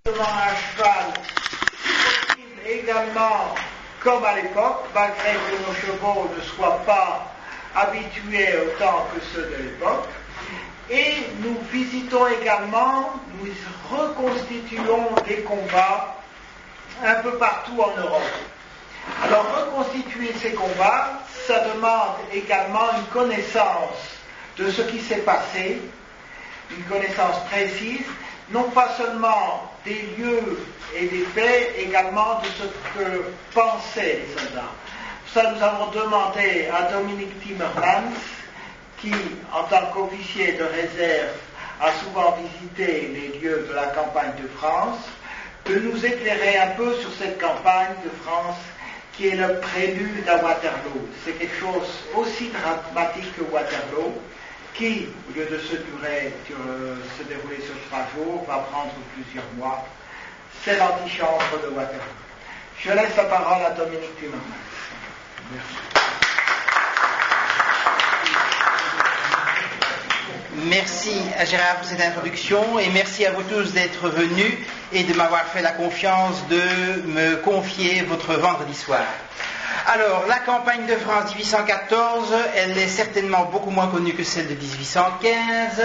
Devant un cheval, possible également, comme à l'époque, malgré que nos chevaux ne soient pas habitués autant que ceux de l'époque. Et nous visitons également, nous reconstituons des combats un peu partout en Europe. Alors reconstituer ces combats, ça demande également une connaissance de ce qui s'est passé, une connaissance précise, non pas seulement des lieux et des faits, également de ce que pensaient les soldats. Pour ça, nous avons demandé à Dominique Timmermans, qui, en tant qu'officier de réserve, a souvent visité les lieux de la campagne de France, de nous éclairer un peu sur cette campagne de France qui est le prélude à Waterloo. C'est quelque chose aussi dramatique que Waterloo, qui, au lieu de se dérouler sur 3 jours, va prendre plusieurs mois. C'est l'antichambre de Waterloo. Je laisse la parole à Dominique Timmermans. Merci. Merci à Gérard pour cette introduction et merci à vous tous d'être venus et de m'avoir fait la confiance de me confier votre vendredi soir. Alors, la campagne de France 1814, elle est certainement beaucoup moins connue que celle de 1815,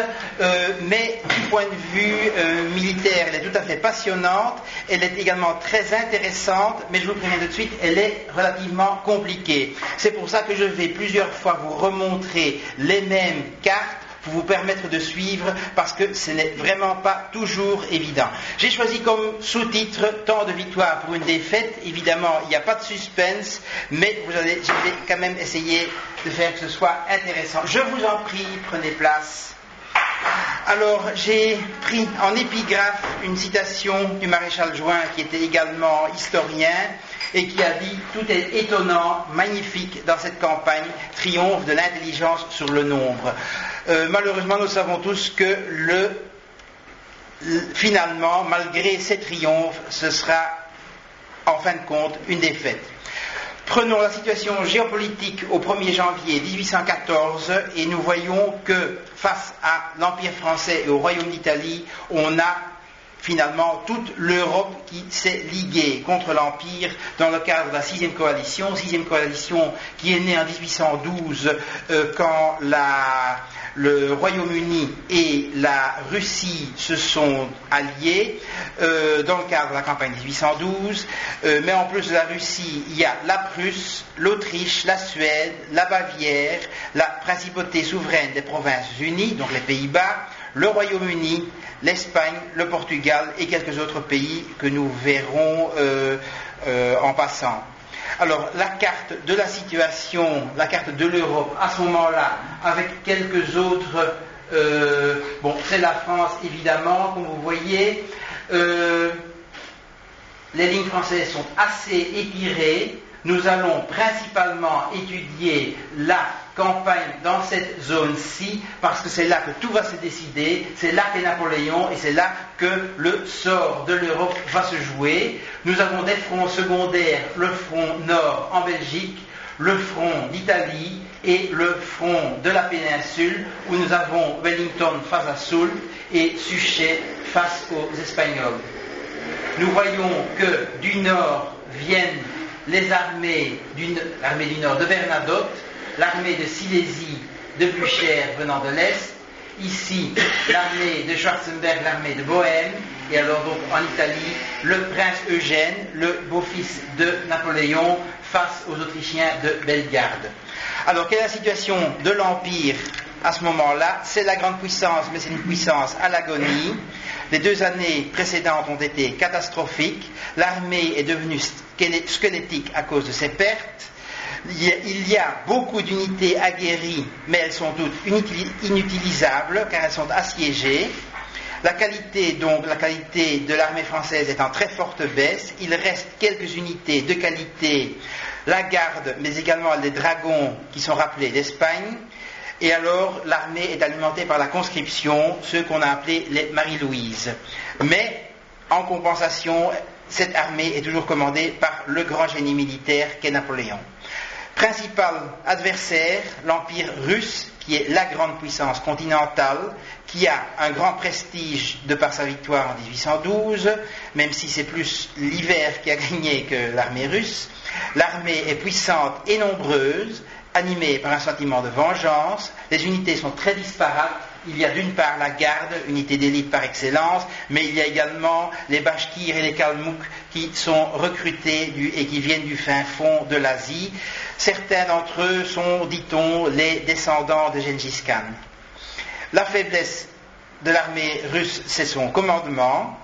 mais du point de vue militaire, elle est tout à fait passionnante, elle est également très intéressante, mais je vous préviens tout de suite, elle est relativement compliquée. C'est pour ça que je vais plusieurs fois vous remontrer les mêmes cartes, pour vous permettre de suivre, parce que ce n'est vraiment pas toujours évident. J'ai choisi comme sous-titre « Tant de victoires pour une défaite ». Évidemment, il n'y a pas de suspense, mais je vais quand même essayer de faire que ce soit intéressant. Je vous en prie, prenez place. Alors, j'ai pris en épigraphe une citation du maréchal Juin, qui était également historien, et qui a dit « Tout est étonnant, magnifique dans cette campagne, triomphe de l'intelligence sur le nombre ». Malheureusement, nous savons tous que finalement, malgré ces triomphes, ce sera en fin de compte une défaite. Prenons la situation géopolitique au 1er janvier 1814 et nous voyons que face à l'Empire français et au Royaume d'Italie, on a finalement toute l'Europe qui s'est liguée contre l'Empire dans le cadre de la 6e coalition qui est née en 1812 quand le Royaume-Uni et la Russie se sont alliés dans le cadre de la campagne 1812, mais en plus de la Russie, il y a la Prusse, l'Autriche, la Suède, la Bavière, la principauté souveraine des Provinces-Unies, donc les Pays-Bas, le Royaume-Uni, l'Espagne, le Portugal et quelques autres pays que nous verrons en passant. Alors, la carte de la situation, la carte de l'Europe à ce moment-là, avec quelques autres, c'est la France évidemment, comme vous voyez. Les lignes françaises sont assez étirées. Nous allons principalement étudier la campagne dans cette zone-ci, parce que c'est là que tout va se décider, c'est là qu'est Napoléon, et c'est là que le sort de l'Europe va se jouer. Nous avons des fronts secondaires, le front nord en Belgique, le front d'Italie et le front de la péninsule, où nous avons Wellington face à Soult et Suchet face aux Espagnols. Nous voyons que du nord viennent les armées du nord de Bernadotte, l'armée de Silésie de Blücher venant de l'Est, ici l'armée de Schwarzenberg, l'armée de Bohême, et alors donc en Italie, le prince Eugène, le beau-fils de Napoléon, face aux Autrichiens de Bellegarde. Alors quelle est la situation de l'Empire à ce moment-là? C'est la grande puissance, mais c'est une puissance à l'agonie. Les 2 années précédentes ont été catastrophiques. L'armée est devenue squelettique à cause de ses pertes. Il y a beaucoup d'unités aguerries, mais elles sont toutes inutilisables car elles sont assiégées. La qualité de l'armée française est en très forte baisse. Il reste quelques unités de qualité, la garde, mais également les dragons qui sont rappelés d'Espagne. Et alors, l'armée est alimentée par la conscription, ceux qu'on a appelés les Marie-Louise. Mais, en compensation, cette armée est toujours commandée par le grand génie militaire qu'est Napoléon. Principal adversaire, l'Empire russe, qui est la grande puissance continentale, qui a un grand prestige de par sa victoire en 1812, même si c'est plus l'hiver qui a gagné que l'armée russe. L'armée est puissante et nombreuse, animée par un sentiment de vengeance. Les unités sont très disparates. Il y a d'une part la garde, unité d'élite par excellence, mais il y a également les Bachkirs et les Kalmouks qui sont recrutés et qui viennent du fin fond de l'Asie. Certains d'entre eux sont, dit-on, les descendants de Gengis Khan. La faiblesse de l'armée russe, c'est son commandement.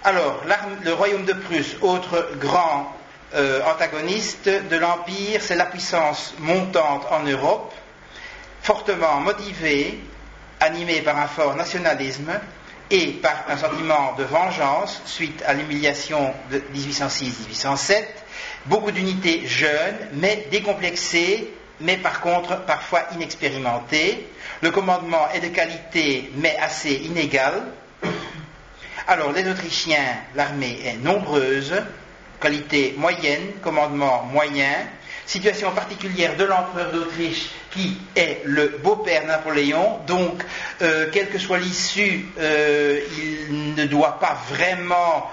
Alors, le royaume de Prusse, autre grand antagoniste de l'Empire, c'est la puissance montante en Europe, fortement motivée, animée par un fort nationalisme et par un sentiment de vengeance suite à l'humiliation de 1806-1807, beaucoup d'unités jeunes, mais décomplexées, mais par contre parfois inexpérimentées. Le commandement est de qualité, mais assez inégal. Alors les Autrichiens, l'armée est nombreuse, qualité moyenne, commandement moyen. Situation particulière de l'empereur d'Autriche qui est le beau-père Napoléon, donc quelle que soit l'issue, il ne doit pas vraiment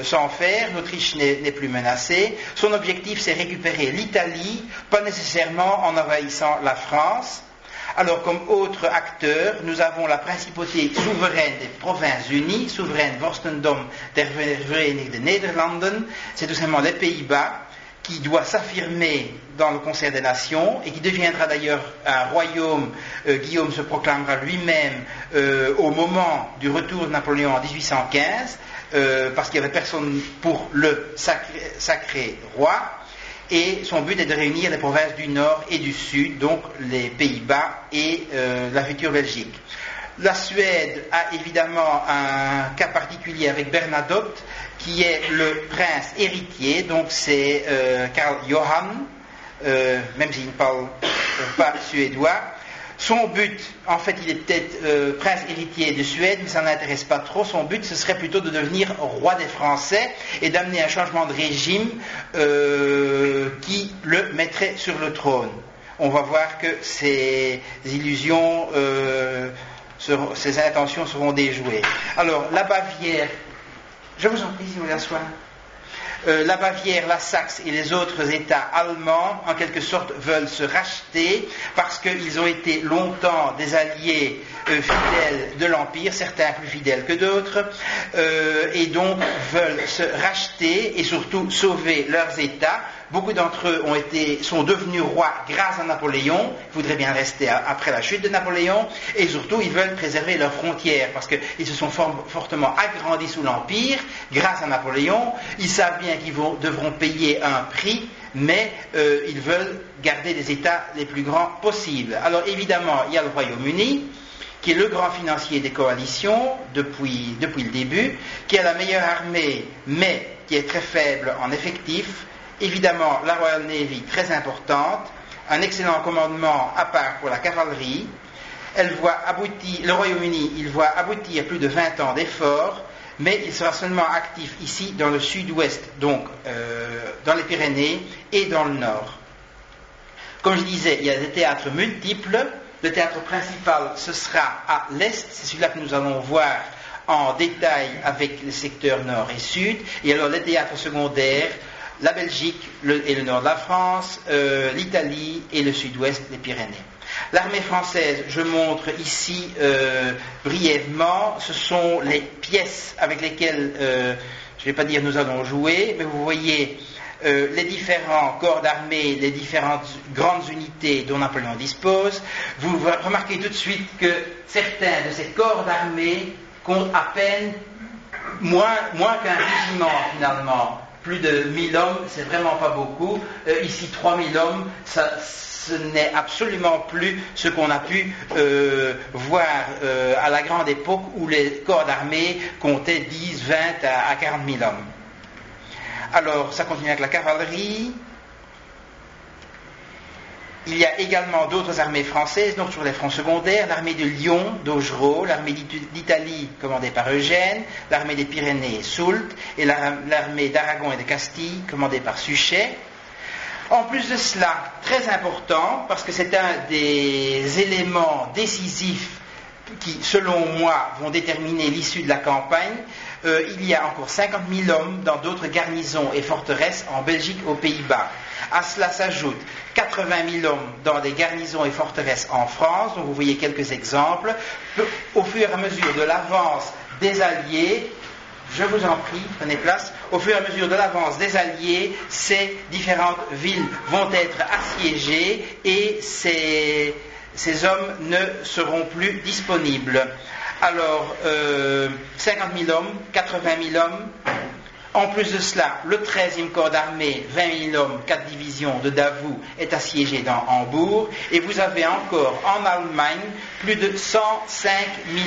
s'en faire, l'Autriche n'est plus menacée. Son objectif c'est récupérer l'Italie, pas nécessairement en envahissant la France. Alors comme autre acteur, nous avons la principauté souveraine des Provinces-Unies, souveraine Vorstendom der Verenigde Nederlanden, c'est tout simplement les Pays-Bas, qui doit s'affirmer dans le concert des nations et qui deviendra d'ailleurs un royaume. Guillaume se proclamera lui-même au moment du retour de Napoléon en 1815, parce qu'il n'y avait personne pour le sacré roi, et son but est de réunir les provinces du Nord et du Sud, donc les Pays-Bas et la future Belgique. La Suède a évidemment un cas particulier avec Bernadotte, qui est le prince héritier, donc c'est Karl Johan, même s'il ne parle pas suédois. Son but, en fait, il est peut-être prince héritier de Suède, mais ça n'intéresse pas trop. Son but, ce serait plutôt de devenir roi des Français et d'amener un changement de régime qui le mettrait sur le trône. On va voir que ces illusions, ces intentions seront déjouées. Alors, la Bavière, je vous en prie, si vous voulez asseoir. La Bavière, la Saxe et les autres États allemands, en quelque sorte, veulent se racheter parce qu'ils ont été longtemps des alliés fidèles de l'Empire, certains plus fidèles que d'autres, et donc veulent se racheter et surtout sauver leurs États. Beaucoup d'entre eux sont devenus rois grâce à Napoléon, ils voudraient bien rester après la chute de Napoléon, et surtout ils veulent préserver leurs frontières, parce qu'ils se sont fortement agrandis sous l'Empire, grâce à Napoléon. Ils savent bien qu'ils devront payer un prix, mais ils veulent garder les États les plus grands possibles. Alors évidemment, il y a le Royaume-Uni, qui est le grand financier des coalitions depuis le début, qui a la meilleure armée, mais qui est très faible en effectif. Évidemment, la Royal Navy, très importante, un excellent commandement à part pour la cavalerie. Le Royaume-Uni, il voit aboutir plus de 20 ans d'efforts, mais il sera seulement actif ici, dans le sud-ouest, donc dans les Pyrénées et dans le nord. Comme je disais, il y a des théâtres multiples. Le théâtre principal, ce sera à l'est, c'est celui-là que nous allons voir en détail avec les secteurs nord et sud. Et alors les théâtres secondaires, la Belgique et le nord de la France, l'Italie et le sud-ouest des Pyrénées. L'armée française, je montre ici brièvement, ce sont les pièces avec lesquelles, je ne vais pas dire nous allons jouer, mais vous voyez les différents corps d'armée, les différentes grandes unités dont Napoléon dispose. Vous remarquez tout de suite que certains de ces corps d'armée comptent à peine moins qu'un régiment finalement. Plus de 1000 hommes, c'est vraiment pas beaucoup. Ici, 3000 hommes, ce n'est absolument plus ce qu'on a pu voir à la grande époque où les corps d'armée comptaient 10, 20 à 40 000 hommes. Alors, ça continue avec la cavalerie. Il y a également d'autres armées françaises, donc sur les fronts secondaires, l'armée de Lyon, d'Augereau, l'armée d'Italie commandée par Eugène, l'armée des Pyrénées, Soult, et l'armée d'Aragon et de Castille commandée par Suchet. En plus de cela, très important, parce que c'est un des éléments décisifs qui, selon moi, vont déterminer l'issue de la campagne, il y a encore 50 000 hommes dans d'autres garnisons et forteresses en Belgique, aux Pays-Bas. À cela s'ajoutent 80 000 hommes dans des garnisons et forteresses en France, dont vous voyez quelques exemples. Au fur et à mesure de l'avance des Alliés, je vous en prie, prenez place. Au fur et à mesure de l'avance des Alliés, ces différentes villes vont être assiégées et ces hommes ne seront plus disponibles. Alors, 50 000 hommes, 80 000 hommes. En plus de cela, le 13e corps d'armée, 20 000 hommes, 4 divisions de Davout, est assiégé dans Hambourg. Et vous avez encore en Allemagne plus de 105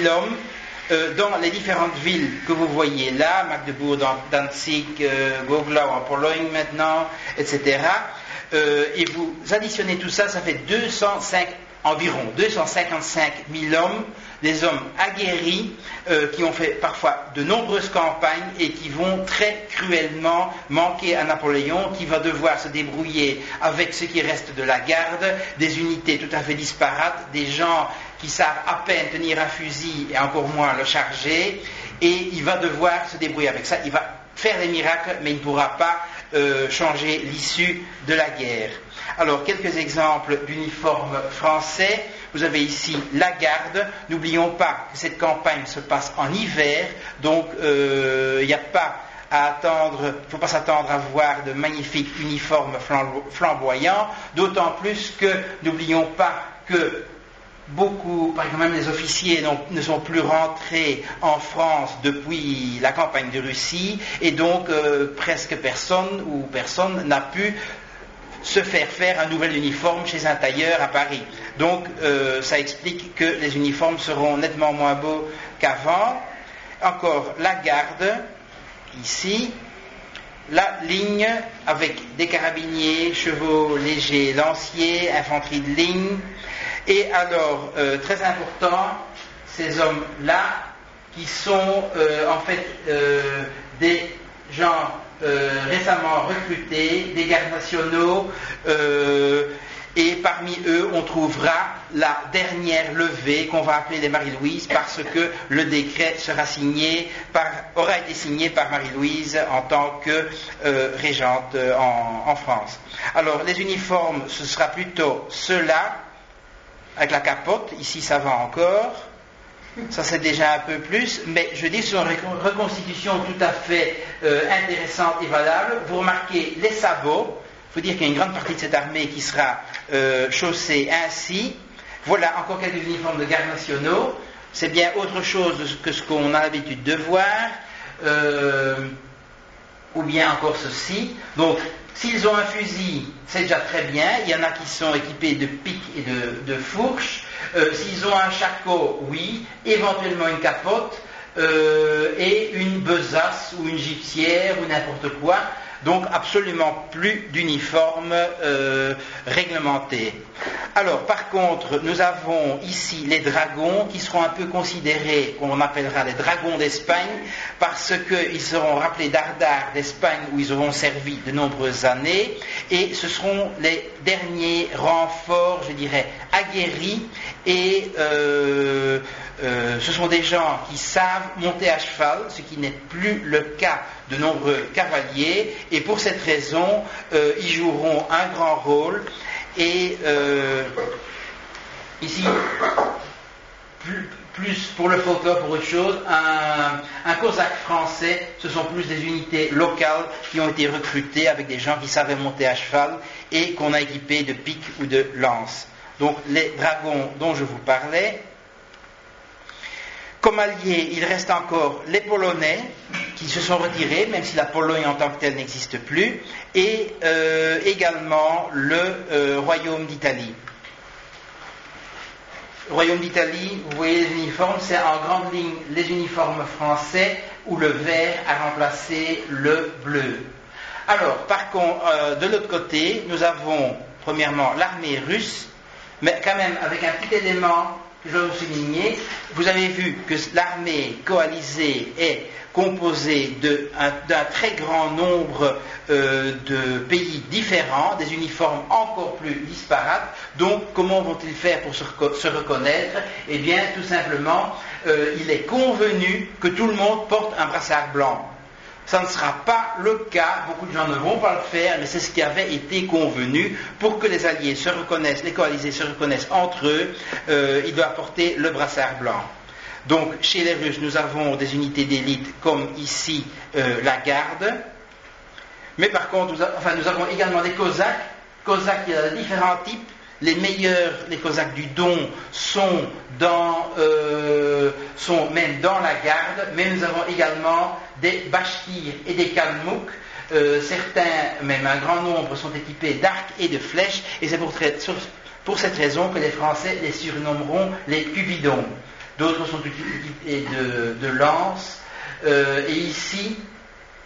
000 hommes dans les différentes villes que vous voyez là, Magdebourg, Danzig, Goglau en Pologne maintenant, etc. Et vous additionnez tout ça, ça fait environ 255 000 hommes, des hommes aguerris qui ont fait parfois de nombreuses campagnes et qui vont très cruellement manquer à Napoléon, qui va devoir se débrouiller avec ce qui reste de la garde, des unités tout à fait disparates, des gens qui savent à peine tenir un fusil et encore moins le charger, et il va devoir se débrouiller avec ça. Il va faire des miracles, mais il ne pourra pas changer l'issue de la guerre. Alors, quelques exemples d'uniformes français. Vous avez ici la garde. N'oublions pas que cette campagne se passe en hiver, donc il n'y a pas à attendre, il ne faut pas s'attendre à voir de magnifiques uniformes flamboyants, d'autant plus que n'oublions pas que beaucoup, par exemple même les officiers ne sont plus rentrés en France depuis la campagne de Russie, et donc presque personne n'a pu se faire un nouvel uniforme chez un tailleur à Paris. Donc ça explique que les uniformes seront nettement moins beaux qu'avant. Encore la garde, ici, la ligne avec des carabiniers, chevaux légers, lanciers, infanterie de ligne. Et alors, très important, ces hommes-là, qui sont en fait des gens récemment recrutés, des gardes nationaux, et parmi eux, on trouvera la dernière levée qu'on va appeler les Marie-Louise, parce que le décret aura été signé par Marie-Louise en tant que régente en France. Alors, les uniformes, ce sera plutôt ceux-là, avec la capote, ici ça va encore, ça c'est déjà un peu plus, mais je dis sur une reconstitution tout à fait intéressante et valable. Vous remarquez les sabots, il faut dire qu'il y a une grande partie de cette armée qui sera chaussée ainsi. Voilà encore quelques uniformes de gardes nationaux, c'est bien autre chose que ce qu'on a l'habitude de voir, ou bien encore ceci. Donc, s'ils ont un fusil, c'est déjà très bien. Il y en a qui sont équipés de piques et de fourches. S'ils ont un shako, oui. Éventuellement une capote et une besace ou une gibecière ou n'importe quoi. Donc absolument plus d'uniforme réglementé. Alors par contre, nous avons ici les dragons qui seront un peu considérés, qu'on appellera les dragons d'Espagne, parce qu'ils seront rappelés d'Ardar d'Espagne où ils auront servi de nombreuses années, et ce seront les derniers renforts, je dirais, aguerris, et ce sont des gens qui savent monter à cheval, ce qui n'est plus le cas de nombreux cavaliers, et pour cette raison, ils joueront un grand rôle. Et ici, plus pour le folklore, pour autre chose, un cosaque français, ce sont plus des unités locales qui ont été recrutées avec des gens qui savaient monter à cheval et qu'on a équipés de piques ou de lances. Donc les dragons dont je vous parlais. Comme alliés, il reste encore les Polonais qui se sont retirés, même si la Pologne en tant que telle n'existe plus, et également le Royaume d'Italie. Le Royaume d'Italie, vous voyez les uniformes, c'est en grande ligne les uniformes français où le vert a remplacé le bleu. Alors, par contre, de l'autre côté, nous avons premièrement l'armée russe, mais quand même avec un petit élément que je dois vous souligner. Vous avez vu que l'armée coalisée est composée d'un très grand nombre de pays différents, des uniformes encore plus disparates. Donc, comment vont-ils faire pour se reconnaître? Eh bien, tout simplement, il est convenu que tout le monde porte un brassard blanc. Ça ne sera pas le cas, beaucoup de gens ne vont pas le faire, mais c'est ce qui avait été convenu. Pour que les alliés se reconnaissent, les coalisés se reconnaissent entre eux, ils doivent porter le brassard blanc. Donc chez les Russes, nous avons des unités d'élite comme ici la garde, mais par contre, nous avons également des Cosaques. Cosaques, il y a différents types. Les meilleurs, les Cosaques du Don, sont même dans la garde, mais nous avons également des Bachkirs et des Kalmouks. Certains, même un grand nombre, sont équipés d'arcs et de flèches, et c'est pour cette raison que les Français les surnommeront les Cupidons. D'autres sont équipés de lances, et ici,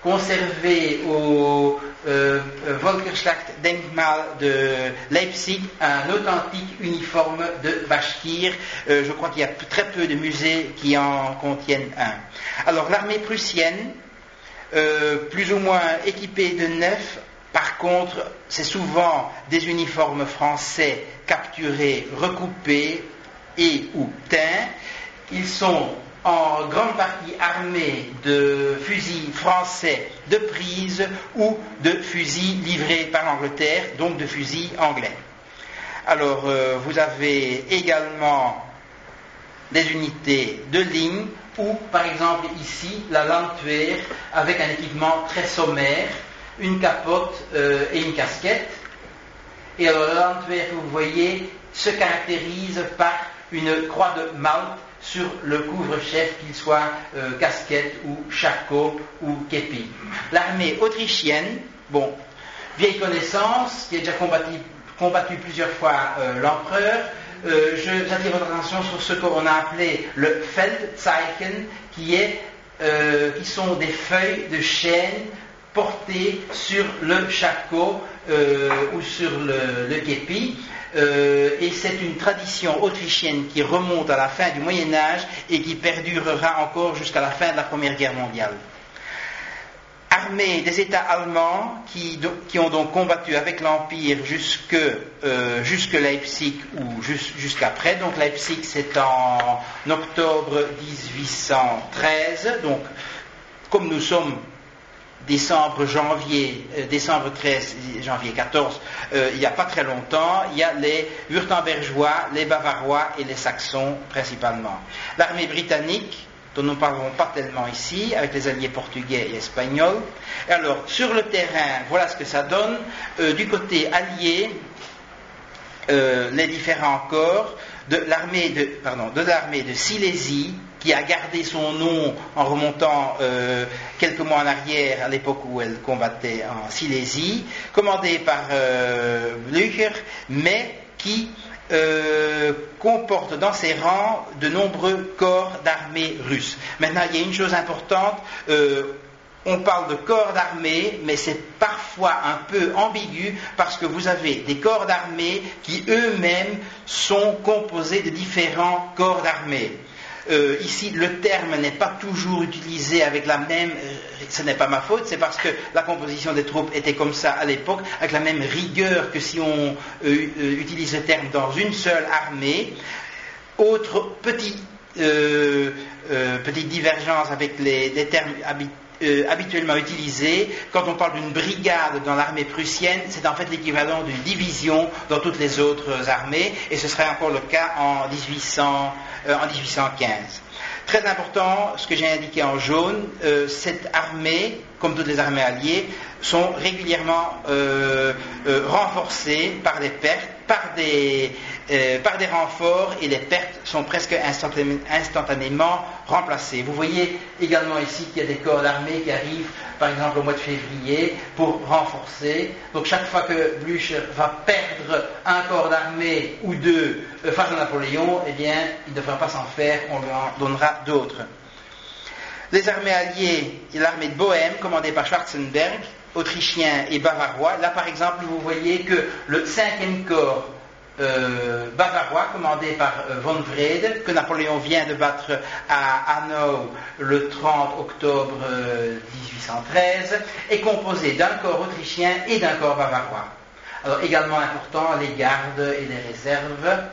conservé au Volkerschlachtdenkmal de Leipzig, un authentique uniforme de Bachkir. Je crois qu'il y a très peu de musées qui en contiennent un. Alors l'armée prussienne, plus ou moins équipée de neuf, par contre, c'est souvent des uniformes français capturés, recoupés et ou teints. Ils sont en grande partie armés de fusils français de prise ou de fusils livrés par l'Angleterre, donc de fusils anglais. Alors, vous avez également des unités de ligne ou, par exemple, ici, la Landwehr avec un équipement très sommaire, une capote et une casquette. Et alors, la Landwehr que vous voyez se caractérise par une croix de Malte sur le couvre-chef, qu'il soit casquette ou shako ou képi. L'armée autrichienne, bon, vieille connaissance, qui a déjà combattu plusieurs fois l'empereur. J'attire votre attention sur ce qu'on a appelé le Feldzeichen, qui sont des feuilles de chêne portées sur le shako ou sur le képi. Et c'est une tradition autrichienne qui remonte à la fin du Moyen-Âge et qui perdurera encore jusqu'à la fin de la Première Guerre mondiale. Armée des États allemands qui ont donc combattu avec l'Empire jusque Leipzig ou jusqu'après. Donc Leipzig, c'est en octobre 1813. Donc, comme nous sommes décembre 13, janvier 14, il n'y a pas très longtemps, il y a les Wurtembergeois, les Bavarois et les Saxons principalement. L'armée britannique, dont nous ne parlerons pas tellement ici, avec les alliés portugais et espagnols. Et alors, sur le terrain, voilà ce que ça donne. Du côté allié, les différents corps de l'armée de Silésie, qui a gardé son nom en remontant quelques mois en arrière, à l'époque où elle combattait en Silésie, commandée par Blücher, mais qui comporte dans ses rangs de nombreux corps d'armée russes. Maintenant, il y a une chose importante, on parle de corps d'armée, mais c'est parfois un peu ambigu parce que vous avez des corps d'armée qui eux-mêmes sont composés de différents corps d'armée. Ici, le terme n'est pas toujours utilisé avec la même... ce n'est pas ma faute, c'est parce que la composition des troupes était comme ça à l'époque, avec la même rigueur que si on utilise le terme dans une seule armée. Autre petite divergence avec les termes habituellement utilisés, quand on parle d'une brigade dans l'armée prussienne, c'est en fait l'équivalent d'une division dans toutes les autres armées, et ce serait encore le cas en 1815. Très important, ce que j'ai indiqué en jaune, cette armée, comme toutes les armées alliées, sont régulièrement renforcées par des pertes, par des renforts, et les pertes sont presque instantanément remplacées. Vous voyez également ici qu'il y a des corps d'armée qui arrivent, par exemple au mois de février, pour renforcer. Donc chaque fois que Blücher va perdre un corps d'armée ou deux face à Napoléon, eh bien, il ne devra pas s'en faire, on lui en donnera d'autres. Les armées alliées, l'armée de Bohême, commandée par Schwarzenberg, autrichien et bavarois. Là, par exemple, vous voyez que le 5e corps bavarois commandé par von Wrede, que Napoléon vient de battre à Hanau le 30 octobre 1813, est composé d'un corps autrichien et d'un corps bavarois. Alors également important, les gardes et les réserves.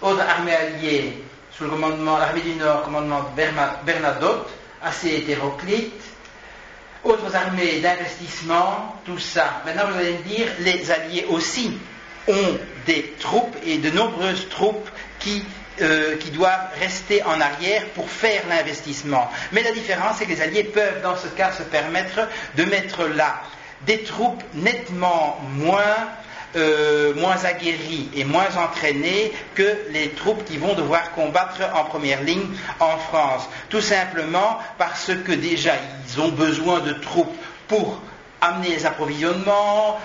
Autre armée alliée, sous le commandement, l'armée du Nord, commandement de Bernadotte, assez hétéroclite. Autres armées d'investissement, tout ça. Maintenant, vous allez me dire, les Alliés aussi ont des troupes et de nombreuses troupes qui doivent rester en arrière pour faire l'investissement. Mais la différence, c'est que les Alliés peuvent, dans ce cas, se permettre de mettre là des troupes nettement moins aguerries et moins entraînées que les troupes qui vont devoir combattre en première ligne en France. Tout simplement parce que déjà, ils ont besoin de troupes pour amener les approvisionnements,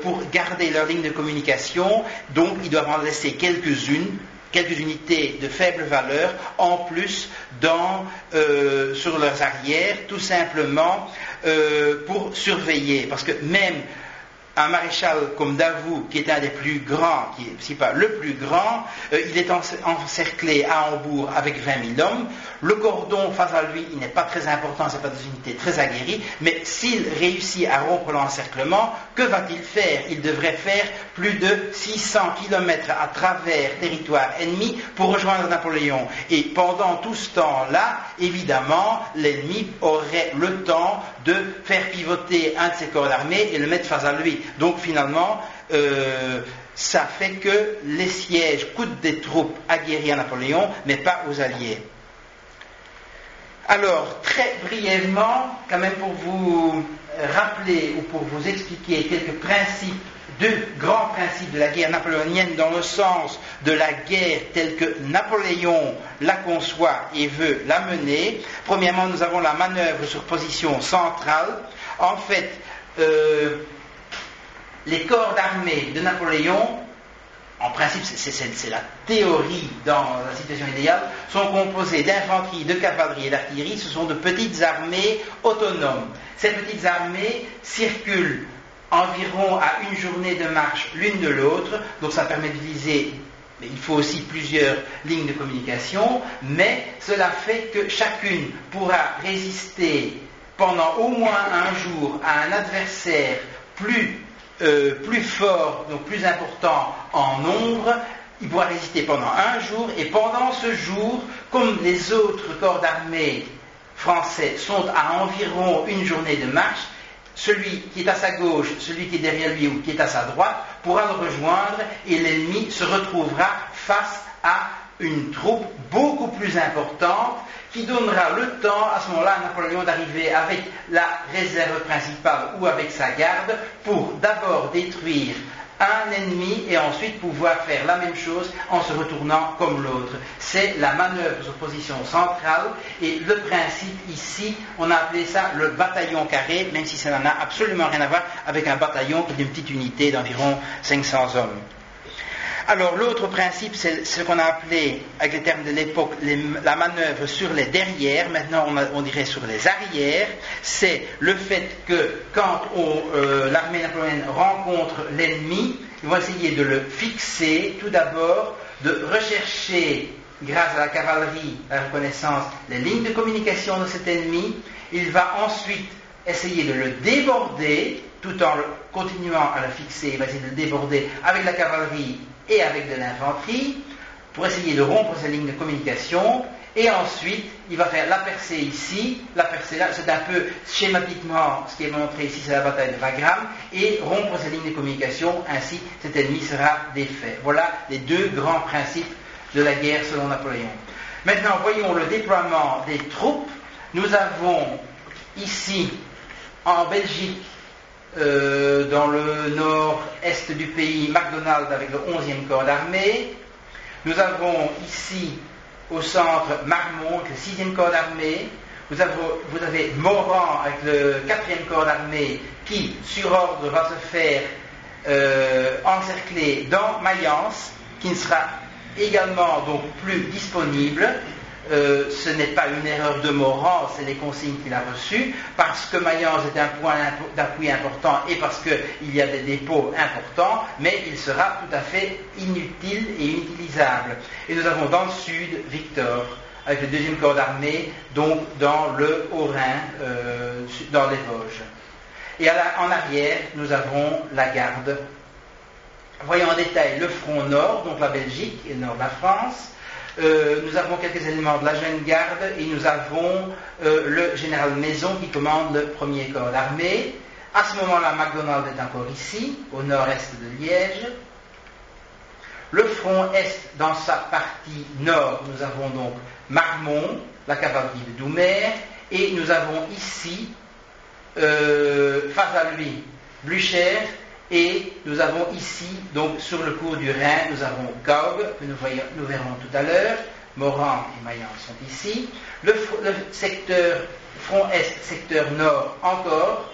pour garder leur ligne de communication, donc ils doivent en laisser quelques unités de faible valeur en plus sur leurs arrières, tout simplement pour surveiller, parce que même un maréchal comme Davout, qui est un des plus grands, qui est, si pas le plus grand, il est encerclé à Hambourg avec 20 000 hommes. Le cordon face à lui, il n'est pas très important, ce n'est pas des unités très aguerries, mais s'il réussit à rompre l'encerclement, que va-t-il faire? Il devrait faire plus de 600 km à travers territoire ennemi pour rejoindre Napoléon. Et pendant tout ce temps-là, évidemment, l'ennemi aurait le temps de faire pivoter un de ses corps d'armée et le mettre face à lui. Donc finalement, ça fait que les sièges coûtent des troupes aguerries à Napoléon, mais pas aux Alliés. Alors, très brièvement, quand même pour vous rappeler ou pour vous expliquer quelques principes, deux grands principes de la guerre napoléonienne dans le sens de la guerre telle que Napoléon la conçoit et veut la mener. Premièrement, nous avons la manœuvre sur position centrale. En fait, les corps d'armée de Napoléon, en principe c'est la théorie dans la situation idéale, sont composés d'infanterie, de cavalerie et d'artillerie. Ce sont de petites armées autonomes. Ces petites armées circulent environ à une journée de marche l'une de l'autre, donc ça permet d'utiliser, il faut aussi plusieurs lignes de communication, mais cela fait que chacune pourra résister pendant au moins un jour à un adversaire plus fort, donc plus important en nombre. Il pourra résister pendant un jour, et pendant ce jour, comme les autres corps d'armée français sont à environ une journée de marche, celui qui est à sa gauche, celui qui est derrière lui ou qui est à sa droite pourra le rejoindre, et l'ennemi se retrouvera face à une troupe beaucoup plus importante qui donnera le temps à ce moment-là à Napoléon d'arriver avec la réserve principale ou avec sa garde pour d'abord détruire un ennemi et ensuite pouvoir faire la même chose en se retournant comme l'autre. C'est la manœuvre sur position centrale, et le principe ici, on a appelé ça le bataillon carré, même si ça n'en a absolument rien à voir avec un bataillon qui est une petite unité d'environ 500 hommes. Alors l'autre principe, c'est ce qu'on a appelé, avec les termes de l'époque, la manœuvre sur les derrières. Maintenant on dirait sur les arrières. C'est le fait que quand l'armée napoléonienne rencontre l'ennemi, ils vont essayer de le fixer tout d'abord, de rechercher, grâce à la cavalerie, la reconnaissance, les lignes de communication de cet ennemi. Il va ensuite essayer de le déborder, tout en continuant à le fixer. Il va essayer de le déborder avec la cavalerie et avec de l'infanterie, pour essayer de rompre ces lignes de communication, et ensuite il va faire la percée ici, la percée là, c'est un peu schématiquement ce qui est montré ici, c'est la bataille de Wagram, et rompre ces lignes de communication, ainsi cet ennemi sera défait. Voilà les deux grands principes de la guerre selon Napoléon. Maintenant voyons le déploiement des troupes. Nous avons ici en Belgique, dans le nord-est du pays, MacDonald avec le 11e corps d'armée. Nous avons ici au centre Marmont avec le 6e corps d'armée. Vous avez Morand avec le 4e corps d'armée qui, sur ordre, va se faire encercler dans Mayence, qui ne sera également donc plus disponible. ce n'est pas une erreur de Morand, c'est les consignes qu'il a reçues, parce que Mayence est un point d'appui important et parce qu'il y a des dépôts importants, mais il sera tout à fait inutile et inutilisable. Et nous avons dans le sud Victor, avec le 2e corps d'armée, donc dans le Haut-Rhin, dans les Vosges. Et en arrière, nous avons la garde. Voyons en détail le front nord, donc la Belgique et le nord de la France. Nous avons quelques éléments de la jeune garde et nous avons le général Maison qui commande le 1er corps d'armée. À ce moment-là, MacDonald est encore ici, au nord-est de Liège. Le front est, dans sa partie nord, nous avons donc Marmont, la cavalerie de Doumer, et nous avons ici, face à lui, Blücher, et nous avons ici, donc sur le cours du Rhin, nous avons Gaube, que nous verrons tout à l'heure, Morand et Mayence sont ici. Le secteur front est, secteur nord encore,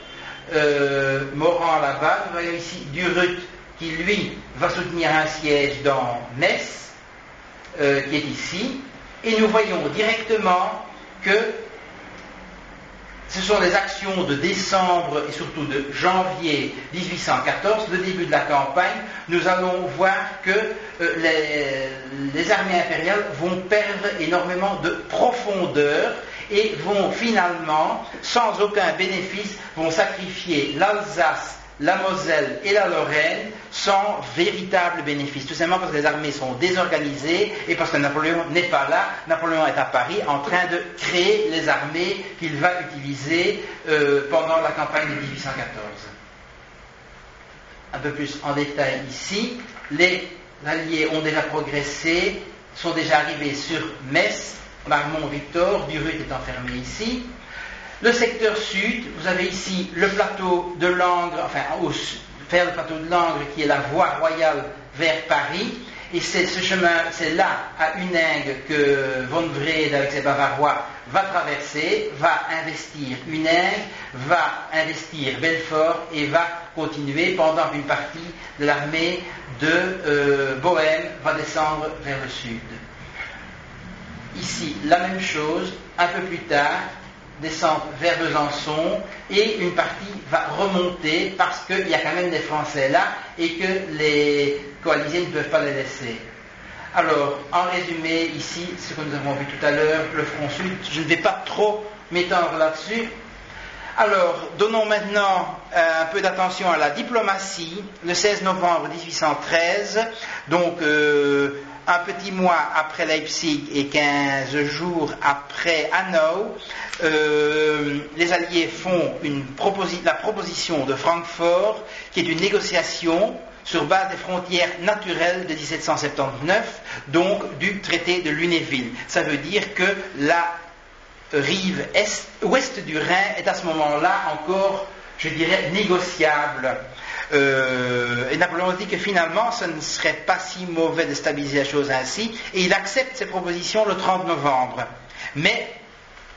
Morand là-bas, nous voyons ici Durutte qui lui va soutenir un siège dans Metz, qui est ici, et nous voyons directement que ce sont les actions de décembre et surtout de janvier 1814, le début de la campagne. Nous allons voir que les armées impériales vont perdre énormément de profondeur et vont finalement, sans aucun bénéfice, vont sacrifier l'Alsace, la Moselle et la Lorraine sans véritable bénéfice, tout simplement parce que les armées sont désorganisées et parce que Napoléon n'est pas là. Napoléon est à Paris en train de créer les armées qu'il va utiliser pendant la campagne de 1814. Un peu plus en détail ici, les Alliés ont déjà progressé, sont déjà arrivés sur Metz, Marmont-Victor, Durutte est enfermé ici. Le secteur sud, vous avez ici le plateau de Langres, enfin vers le plateau de Langres qui est la voie royale vers Paris, et c'est ce chemin, c'est là à Huningue que von Wrede avec ses Bavarois va traverser, va investir Huningue, va investir Belfort et va continuer pendant qu'une partie de l'armée de Bohême va descendre vers le sud. Ici, la même chose, un peu plus tard, descendre vers Besançon et une partie va remonter parce qu'il y a quand même des Français là et que les coalisés ne peuvent pas les laisser. Alors, en résumé, ici, ce que nous avons vu tout à l'heure, le front sud, je ne vais pas trop m'étendre là-dessus. Alors, donnons maintenant un peu d'attention à la diplomatie. Le 16 novembre 1813, donc un petit mois après Leipzig et 15 jours après Hanau, les Alliés font la proposition de Francfort, qui est une négociation sur base des frontières naturelles de 1779, donc du traité de Lunéville. Ça veut dire que la rive ouest du Rhin est à ce moment-là encore, je dirais, négociable. Et Napoléon dit que finalement ce ne serait pas si mauvais de stabiliser la chose ainsi, et il accepte ces propositions le 30 novembre. Mais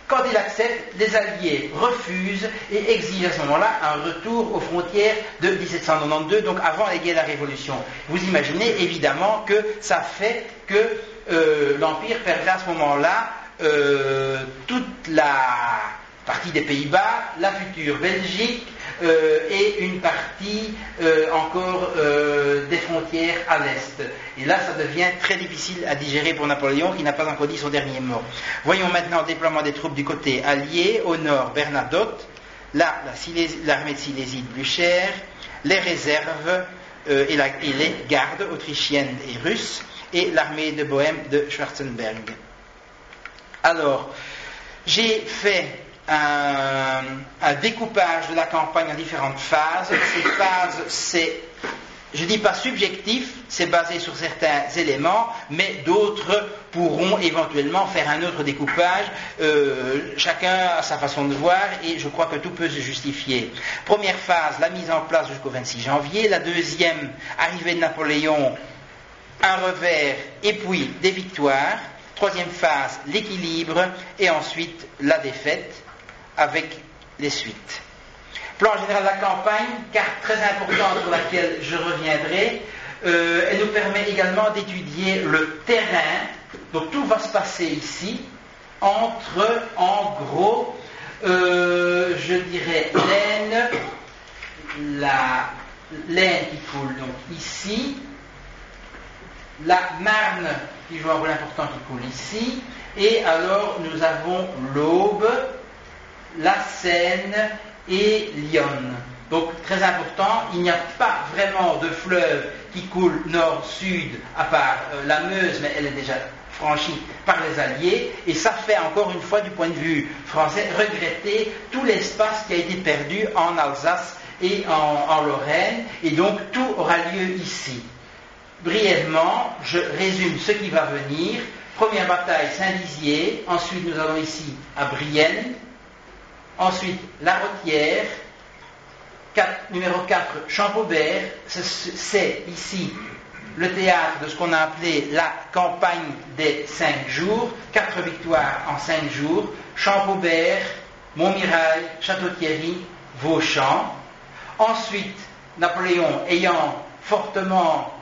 quand il accepte, les Alliés refusent et exigent à ce moment-là un retour aux frontières de 1792, donc avant les guerres de la Révolution. Vous imaginez évidemment que ça fait que l'Empire perdrait à ce moment-là toute la partie des Pays-Bas, la future Belgique, et une partie encore des frontières à l'est. Et là, ça devient très difficile à digérer pour Napoléon, qui n'a pas encore dit son dernier mot. Voyons maintenant le déploiement des troupes du côté allié. Au nord, Bernadotte, là, l'armée de Silésie de Blücher, les réserves et les gardes autrichiennes et russes, et l'armée de Bohême de Schwarzenberg. Alors, j'ai fait un découpage de la campagne en différentes phases. Ces phases, c'est, je ne dis pas subjectif, c'est basé sur certains éléments, mais d'autres pourront éventuellement faire un autre découpage. Chacun a sa façon de voir et je crois que tout peut se justifier. Première phase, la mise en place jusqu'au 26 janvier. La deuxième, arrivée de Napoléon, un revers et puis des victoires. Troisième phase, l'équilibre et ensuite la défaite avec les suites. Plan général de la campagne, carte très importante sur laquelle je reviendrai. Elle nous permet également d'étudier le terrain. Donc tout va se passer ici. entre, en gros, je dirais l'Aisne qui coule donc ici, la Marne qui joue un rôle important qui coule ici, et alors nous avons l'Aube, la Seine et l'Yonne. Donc très important, il n'y a pas vraiment de fleuve qui coule nord-sud à part la Meuse, mais elle est déjà franchie par les Alliés, et ça fait encore une fois du point de vue français regretter tout l'espace qui a été perdu en Alsace et en Lorraine, et donc tout aura lieu ici. Brièvement, je résume ce qui va venir. Première bataille, Saint-Dizier, ensuite nous allons ici à Brienne, ensuite La Rothière, numéro 4, Champaubert, c'est ici le théâtre de ce qu'on a appelé la campagne des 5 jours, 4 victoires en 5 jours, Champaubert, Montmirail, Château-Thierry, Vauchamp. Ensuite, Napoléon, ayant fortement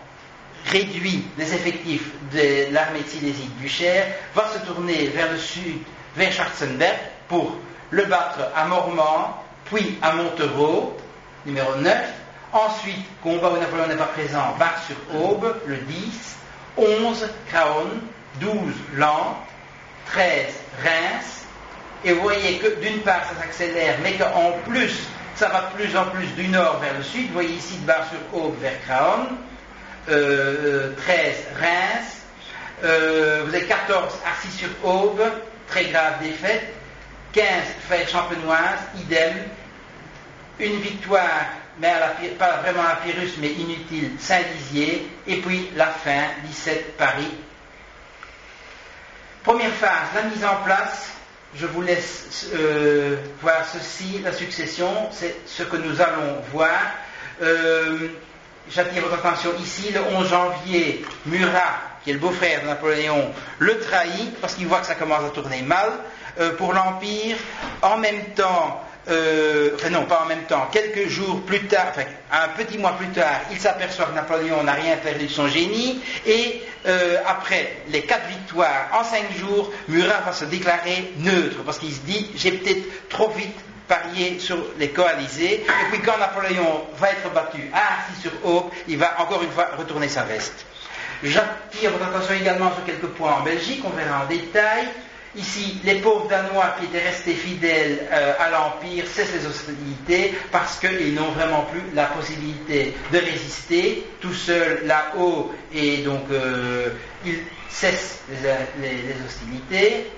réduit les effectifs de l'armée de Silésie du Cher, va se tourner vers le sud, vers Schwarzenberg, pour le battre à Mormant, puis à Montereau, numéro 9. Ensuite, combat où Napoléon n'est pas présent, Bar-sur-Aube, le 10, 11, Craonne, 12, Laon, 13, Reims. Et vous voyez que d'une part ça s'accélère, mais qu'en plus, ça va de plus en plus du nord vers le sud. Vous voyez ici de Bar-sur-Aube vers Craonne, 13, Reims, vous avez 14, Arcis-sur-Aube, très grave défaite, 15, Fayette champenoise, idem, une victoire, mais pas vraiment à Pyrrhus, mais inutile, Saint-Dizier, et puis la fin, 17, Paris. Première phase, la mise en place. Je vous laisse voir ceci, la succession, c'est ce que nous allons voir. J'attire votre attention ici, le 11 janvier, Murat, qui est le beau-frère de Napoléon, le trahit, parce qu'il voit que ça commence à tourner mal pour l'Empire. En même temps, pas en même temps, quelques jours plus tard, un petit mois plus tard, il s'aperçoit que Napoléon n'a rien perdu de son génie, et après les 4 victoires en 5 jours, Murat va se déclarer neutre, parce qu'il se dit, j'ai peut-être trop vite parier sur les coalisés, et puis quand Napoléon va être battu à Arcis-sur-Aube, il va encore une fois retourner sa veste. J'attire votre attention également sur quelques points en Belgique, on verra en détail. Ici, les pauvres Danois qui étaient restés fidèles à l'Empire cessent les hostilités parce qu'ils n'ont vraiment plus la possibilité de résister tout seuls là-haut, et donc ils cessent les hostilités.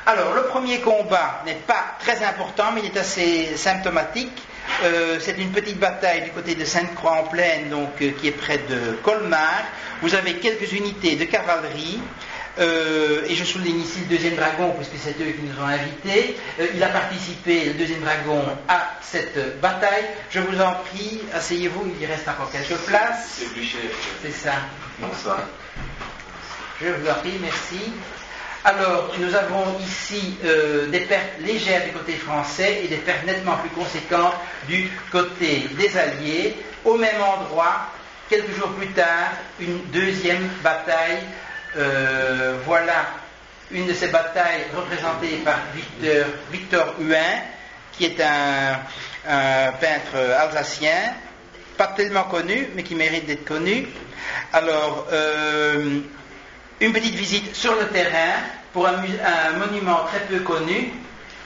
Alors, le premier combat n'est pas très important, mais il est assez symptomatique. C'est une petite bataille du côté de Sainte-Croix-en-Plaine, donc qui est près de Colmar. Vous avez quelques unités de cavalerie. Et je souligne ici le 2e dragon, puisque c'est eux qui nous ont invités. Il a participé, le 2e dragon, à cette bataille. Je vous en prie, asseyez-vous, il y reste encore quelques places. C'est plus cher. C'est ça. Bonsoir. Je vous en prie, merci. Alors, nous avons ici des pertes légères du côté français et des pertes nettement plus conséquentes du côté des Alliés. Au même endroit, quelques jours plus tard, une 2e bataille. Voilà une de ces batailles représentées par Victor Huin, qui est un peintre alsacien, pas tellement connu, mais qui mérite d'être connu. Alors, une petite visite sur le terrain pour un monument très peu connu,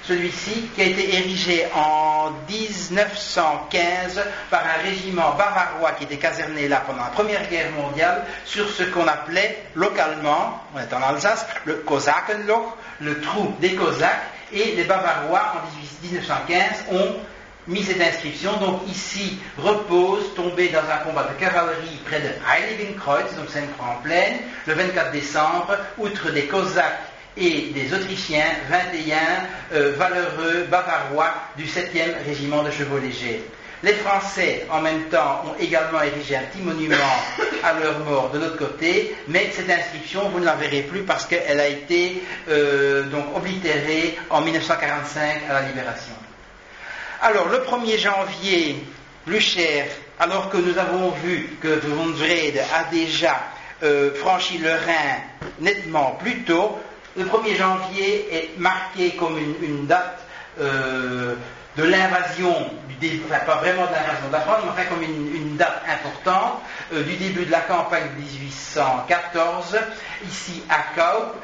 celui-ci, qui a été érigé en 1915 par un régiment bavarois qui était caserné là pendant la Première Guerre mondiale sur ce qu'on appelait localement, on est en Alsace, le Kosakenloch, le trou des Cosaques, et les Bavarois en 1915 ont mis cette inscription. Donc ici repose, tombé dans un combat de cavalerie près de Heiligenkreuz, donc Sainte-Croix-en-Plaine, le 24 décembre, outre des Cosaques et des Autrichiens, 21 valeureux Bavarois du 7e régiment de chevaux légers. Les Français, en même temps, ont également érigé un petit monument à leur mort de l'autre côté, mais cette inscription, vous ne la verrez plus parce qu'elle a été donc oblitérée en 1945 à la Libération. Alors, le 1er janvier, Blücher, alors que nous avons vu que von Wrede a déjà franchi le Rhin nettement plus tôt, le 1er janvier est marqué comme une date de l'invasion, enfin pas vraiment de l'invasion de la France, mais enfin comme une date importante du début de la campagne de 1814, ici à Kaup.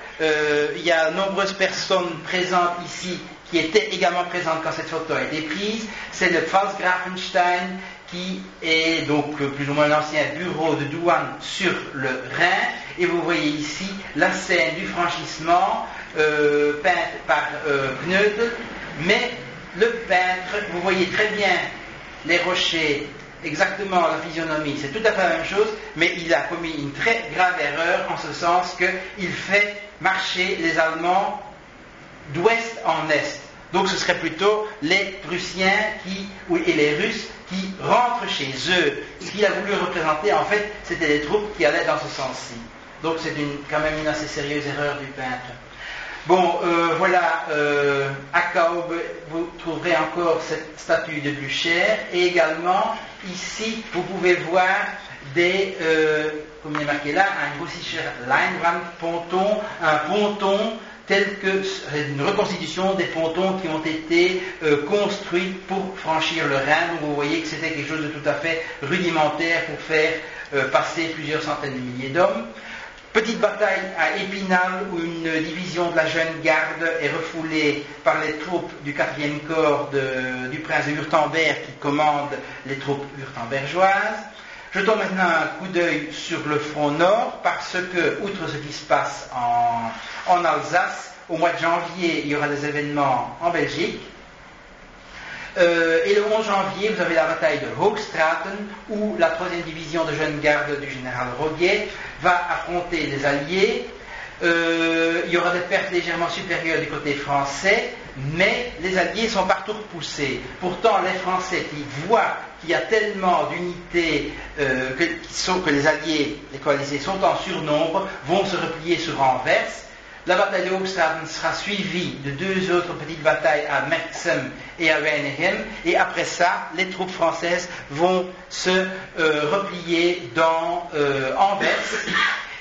Il y a nombreuses personnes présentes ici qui étaient également présentes quand cette photo a été prise. C'est le Pfalzgrafenstein qui est donc plus ou moins l'ancien bureau de douane sur le Rhin. Et vous voyez ici la scène du franchissement peinte par Knödel, mais le peintre, vous voyez très bien les rochers, exactement la physionomie, c'est tout à fait la même chose, mais il a commis une très grave erreur en ce sens qu'il fait marcher les Allemands d'ouest en est. Donc ce serait plutôt les Prussiens et les Russes qui rentrent chez eux. Ce qu'il a voulu représenter, en fait, c'était des troupes qui allaient dans ce sens-ci. Donc c'est quand même une assez sérieuse erreur du peintre. Bon, voilà, à Kaub, vous trouverez encore cette statue de Blücher, et également, ici, vous pouvez voir des, comme il est marqué là, un russischer Leinwand-ponton, un ponton tel que une reconstitution des pontons qui ont été construits pour franchir le Rhin. Donc vous voyez que c'était quelque chose de tout à fait rudimentaire pour faire passer plusieurs centaines de milliers d'hommes. Petite bataille à Épinal où une division de la jeune garde est refoulée par les troupes du 4e corps du prince de Wurtemberg qui commande les troupes wurtembergeoises. Jetons maintenant un coup d'œil sur le front nord parce que, outre ce qui se passe en Alsace, au mois de janvier, il y aura des événements en Belgique. Et le 11 janvier, vous avez la bataille de Hoogstraten, où la 3e division de jeunes gardes du général Roguet va affronter les Alliés. Il y aura des pertes légèrement supérieures du côté français, mais les Alliés sont partout repoussés. Pourtant, les Français qui voient qu'il y a tellement d'unités que les Alliés, les coalisés, sont en surnombre, vont se replier sur Anvers. La bataille de Hoogstraten sera suivie de 2 autres petites batailles à Merksem et à Weinigem, et après ça, les troupes françaises vont se replier dans Anvers,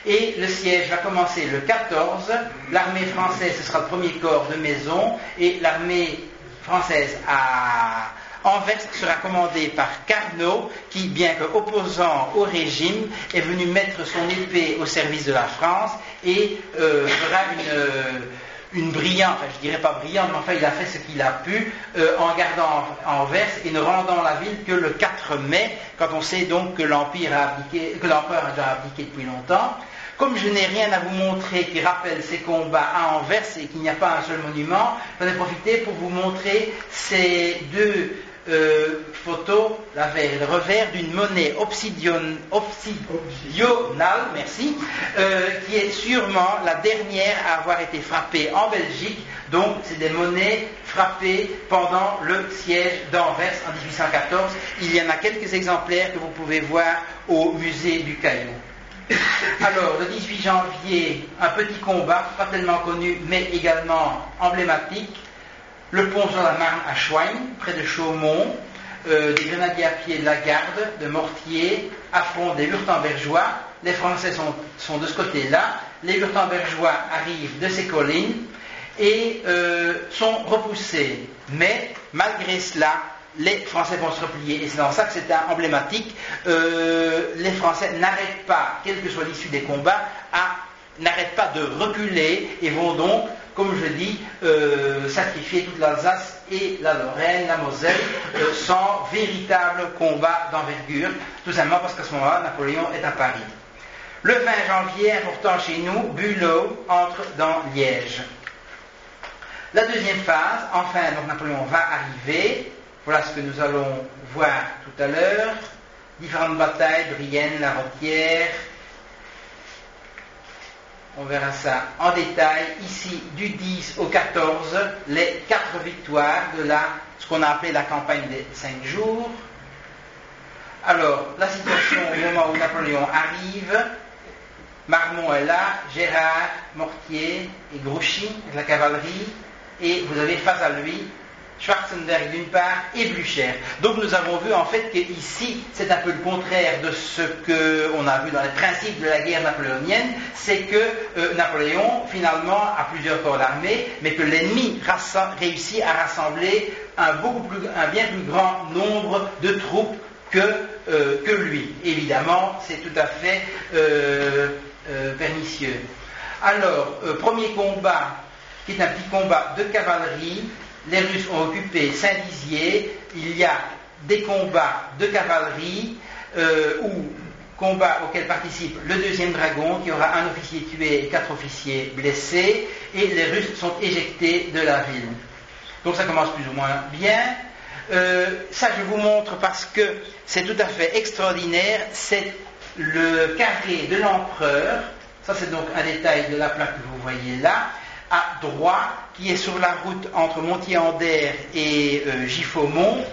et le siège va commencer le 14. L'armée française, ce sera le 1er corps de maison, et l'armée française à Anvers sera commandée par Carnot, qui, bien que opposant au régime, est venu mettre son épée au service de la France et fera une brillante, enfin je dirais pas brillante, mais enfin il a fait ce qu'il a pu en gardant Anvers et ne rendant la ville que le 4 mai, quand on sait donc que l'empereur a déjà abdiqué depuis longtemps. Comme je n'ai rien à vous montrer qui rappelle ces combats à Anvers et qu'il n'y a pas un seul monument, j'en ai profité pour vous montrer ces 2 photos, le revers d'une monnaie obsidionale, merci, qui est sûrement la dernière à avoir été frappée en Belgique. Donc c'est des monnaies frappées pendant le siège d'Anvers en 1814. Il y en a quelques exemplaires que vous pouvez voir au musée du Caillou. Alors, le 18 janvier, un petit combat, pas tellement connu, mais également emblématique. Le pont sur la Marne à Schwein, près de Chaumont, des grenadiers à pied de la garde, de Mortier, affrontent des Wurtembergeois. Les Français sont de ce côté-là. Les Wurtembergeois arrivent de ces collines et sont repoussés. Mais, malgré cela, les Français vont se replier, et c'est dans ça que c'est emblématique. Les Français n'arrêtent pas, quelle que soit l'issue des combats, n'arrêtent pas de reculer et vont donc, comme je dis, sacrifier toute l'Alsace et la Lorraine, la Moselle, sans véritable combat d'envergure, tout simplement parce qu'à ce moment-là, Napoléon est à Paris. Le 20 janvier, important chez nous, Bülow entre dans Liège. La deuxième phase, enfin, donc Napoléon va arriver. Voilà ce que nous allons voir tout à l'heure. Différentes batailles, Brienne, La Rôtière. On verra ça en détail. Ici, du 10 au 14, les 4 victoires de ce qu'on a appelé la campagne des 5 jours. Alors, la situation au moment où Napoléon arrive, Marmont est là, Gérard, Mortier et Grouchy, la cavalerie, et vous avez face à lui Schwarzenberg d'une part et Blücher. Donc nous avons vu en fait qu'ici c'est un peu le contraire de ce qu'on a vu dans les principes de la guerre napoléonienne, c'est que Napoléon finalement a plusieurs corps d'armée, mais que l'ennemi réussit à rassembler un bien plus grand nombre de troupes que lui. Évidemment, c'est tout à fait pernicieux. Alors, premier combat, qui est un petit combat de cavalerie. Les Russes ont occupé Saint-Dizier. Il y a des combats de cavalerie combats auxquels participe le 2e dragon, qui aura un officier tué et 4 officiers blessés, et les Russes sont éjectés de la ville. Donc ça commence plus ou moins bien. Ça je vous montre parce que c'est tout à fait extraordinaire. C'est le carré de l'empereur. Ça c'est donc un détail de la plaque que vous voyez là, à droite, qui est sur la route entre Montier-Anders et Giffaumont.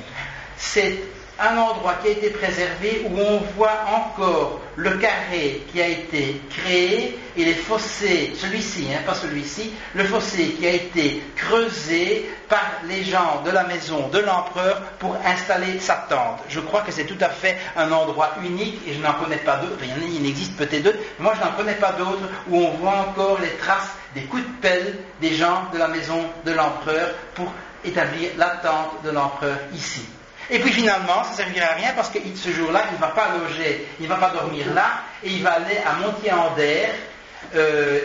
C'est un endroit qui a été préservé où on voit encore le carré qui a été créé et les fossés, celui-ci, pas celui-ci, le fossé qui a été creusé par les gens de la maison de l'empereur pour installer sa tente. Je crois que c'est tout à fait un endroit unique et je n'en connais pas d'autres. Il existe peut-être d'autres, mais moi je n'en connais pas d'autres où on voit encore les traces des coups de pelle des gens de la maison de l'empereur pour établir la tente de l'empereur ici. Et puis finalement, ça ne servira à rien parce que ce jour-là, il ne va pas loger, il ne va pas dormir là, et il va aller à Montier-Anders,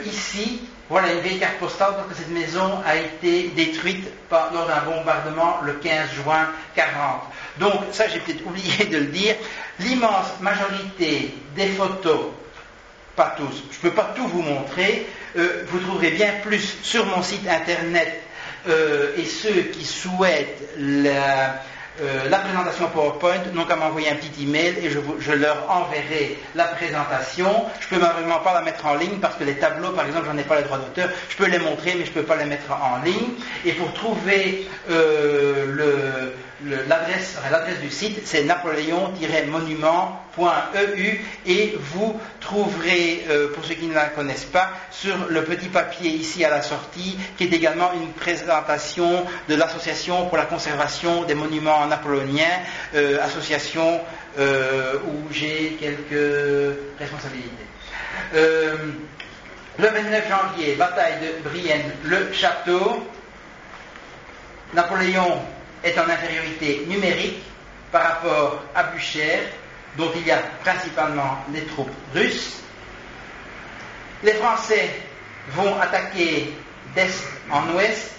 ici. Voilà une vieille carte postale parce que cette maison a été détruite lors d'un bombardement le 15 juin 40. Donc ça, j'ai peut-être oublié de le dire, l'immense majorité des photos, pas tous, je ne peux pas tout vous montrer, vous trouverez bien plus sur mon site internet, et ceux qui souhaitent la présentation PowerPoint n'ont qu'à m'envoyer un petit email et je leur enverrai la présentation. Je peux malheureusement pas la mettre en ligne parce que les tableaux, par exemple, j'en ai pas les droits d'auteur. Je peux les montrer, mais je peux pas les mettre en ligne. Et pour trouver l'adresse du site, c'est napoléon-monument.eu et vous trouverez, pour ceux qui ne la connaissent pas, sur le petit papier ici à la sortie, qui est également une présentation de l'association pour la conservation des monuments napoléoniens, association où j'ai quelques responsabilités. Le 29 janvier, bataille de Brienne-le-Château. Napoléon est en infériorité numérique par rapport à Blücher, dont il y a principalement les troupes russes. Les Français vont attaquer d'est en ouest.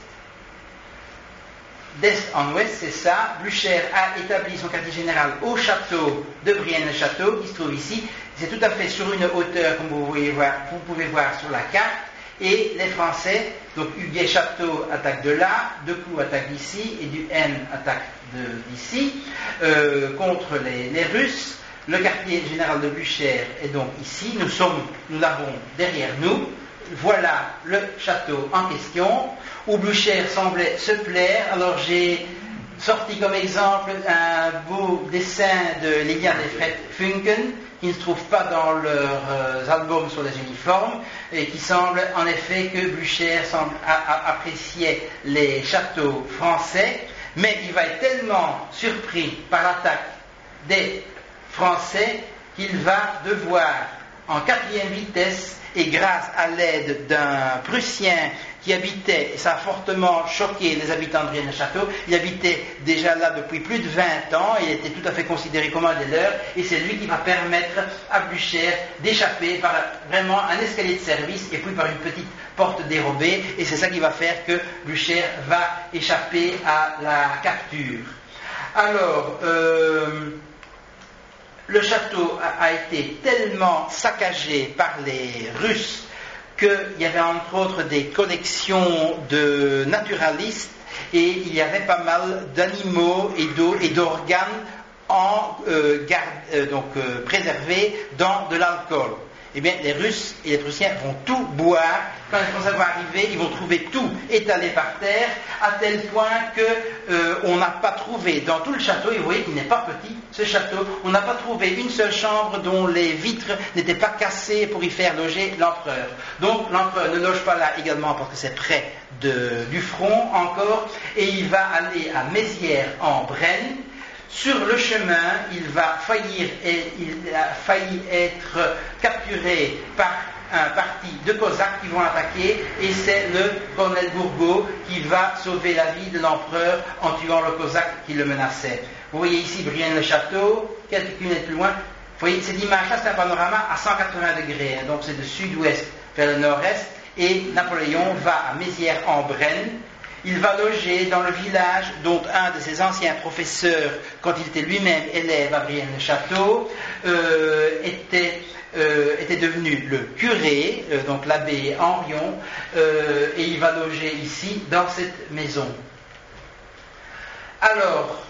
D'est en ouest, c'est ça. Blücher a établi son quartier général au château de Brienne-le-Château, qui se trouve ici. C'est tout à fait sur une hauteur, comme vous pouvez voir sur la carte. Et les Français, donc Huguet-Château attaque de là, Decloux attaque d'ici, et Duhaine attaque d'ici, contre les Russes. Le quartier général de Blücher est donc ici, nous l'avons derrière nous. Voilà le château en question, où Blücher semblait se plaire. Alors j'ai sorti comme exemple un beau dessin de Liliane et Fred Funken, qui ne se trouve pas dans leurs albums sur les uniformes, et qui semble en effet que Blücher appréciait les châteaux français, mais il va être tellement surpris par l'attaque des Français qu'il va devoir, en 4e vitesse, et grâce à l'aide d'un Prussien qui habitait, et ça a fortement choqué les habitants de Brienne-le-Château, il habitait déjà là depuis plus de 20 ans, il était tout à fait considéré comme un des leurs, et c'est lui qui va permettre à Blücher d'échapper par vraiment un escalier de service, et puis par une petite porte dérobée, et c'est ça qui va faire que Blücher va échapper à la capture. Alors, le château a été tellement saccagé par les Russes qu'il y avait entre autres des collections de naturalistes et il y avait pas mal d'animaux et d'organes préservés dans de l'alcool. eh bien les Russes et les Prussiens vont tout boire. Quand les Français vont arriver, ils vont trouver tout étalé par terre, à tel point que on n'a pas trouvé dans tout le château, et vous voyez qu'il n'est pas petit, ce château, on n'a pas trouvé une seule chambre dont les vitres n'étaient pas cassées pour y faire loger l'empereur. Donc l'empereur ne loge pas là également parce que c'est près du front encore, et il va aller à Mézières en Brenne. Sur le chemin, il a failli être capturé par un parti de Cosaques qui vont attaquer, et c'est le colonel Gourgaud qui va sauver la vie de l'empereur en tuant le Cosaque qui le menaçait. Vous voyez ici Brienne-le-Château, quelques kilomètres plus loin. Vous voyez, cette image-là, c'est un panorama à 180 degrés, donc c'est de sud-ouest vers le nord-est, et Napoléon va à Mézières en Brenne. Il va loger dans le village dont un de ses anciens professeurs, quand il était lui-même élève à Brienne-le-Château, était devenu le curé, donc l'abbé Henrion, et il va loger ici, dans cette maison. Alors,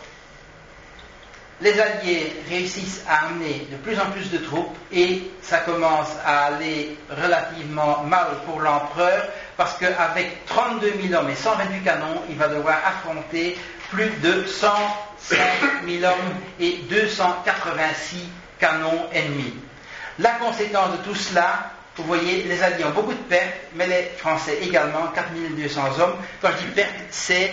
les Alliés réussissent à amener de plus en plus de troupes, et ça commence à aller relativement mal pour l'empereur, parce qu'avec 32 000 hommes et 128 canons, il va devoir affronter plus de 105 000 hommes et 286 canons ennemis. La conséquence de tout cela, vous voyez, les Alliés ont beaucoup de pertes, mais les Français également, 4 200 hommes. Quand je dis pertes, c'est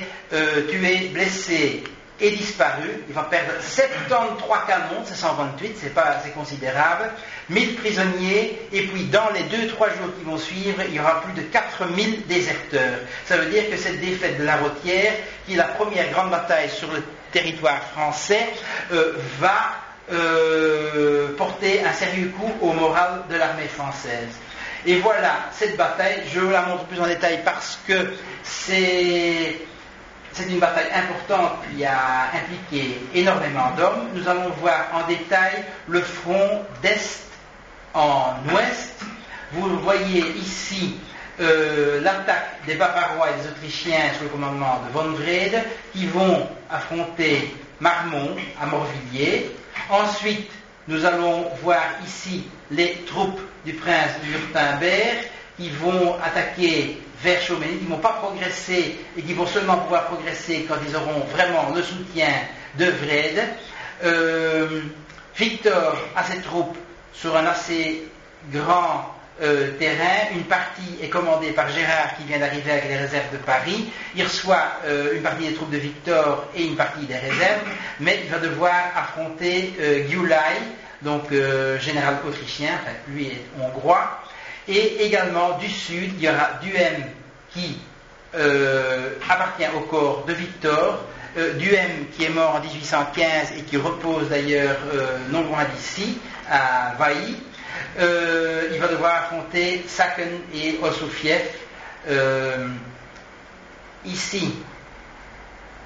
tués, blessés et disparus. Il va perdre 73 canons, c'est 128, c'est considérable, 1000 prisonniers, et puis dans les 2-3 jours qui vont suivre, il y aura plus de 4000 déserteurs. Ça veut dire que cette défaite de la Rothière, qui est la première grande bataille sur le territoire français, va porter un sérieux coup au moral de l'armée française. Et voilà, cette bataille, je vous la montre plus en détail parce que c'est une bataille importante qui a impliqué énormément d'hommes. Nous allons voir en détail le front d'est en ouest. Vous voyez ici l'attaque des Bavarois et des Autrichiens sous le commandement de von Wrede, qui vont affronter Marmont à Morvilliers. Ensuite, nous allons voir ici les troupes du prince de Wurtemberg qui vont attaquer vers Chaumeny, qui ne vont pas progresser et qui vont seulement pouvoir progresser quand ils auront vraiment le soutien de Wrede. Victor a ses troupes sur un assez grand terrain. Une partie est commandée par Gérard qui vient d'arriver avec les réserves de Paris. Il reçoit une partie des troupes de Victor et une partie des réserves, mais il va devoir affronter Gyulay, donc général autrichien, enfin lui est hongrois. Et également du sud, il y aura Duhem qui appartient au corps de Victor, Duhem qui est mort en 1815 et qui repose d'ailleurs non loin d'ici, à Vailly. Il va devoir affronter Saken et Ossoufiev. Ici,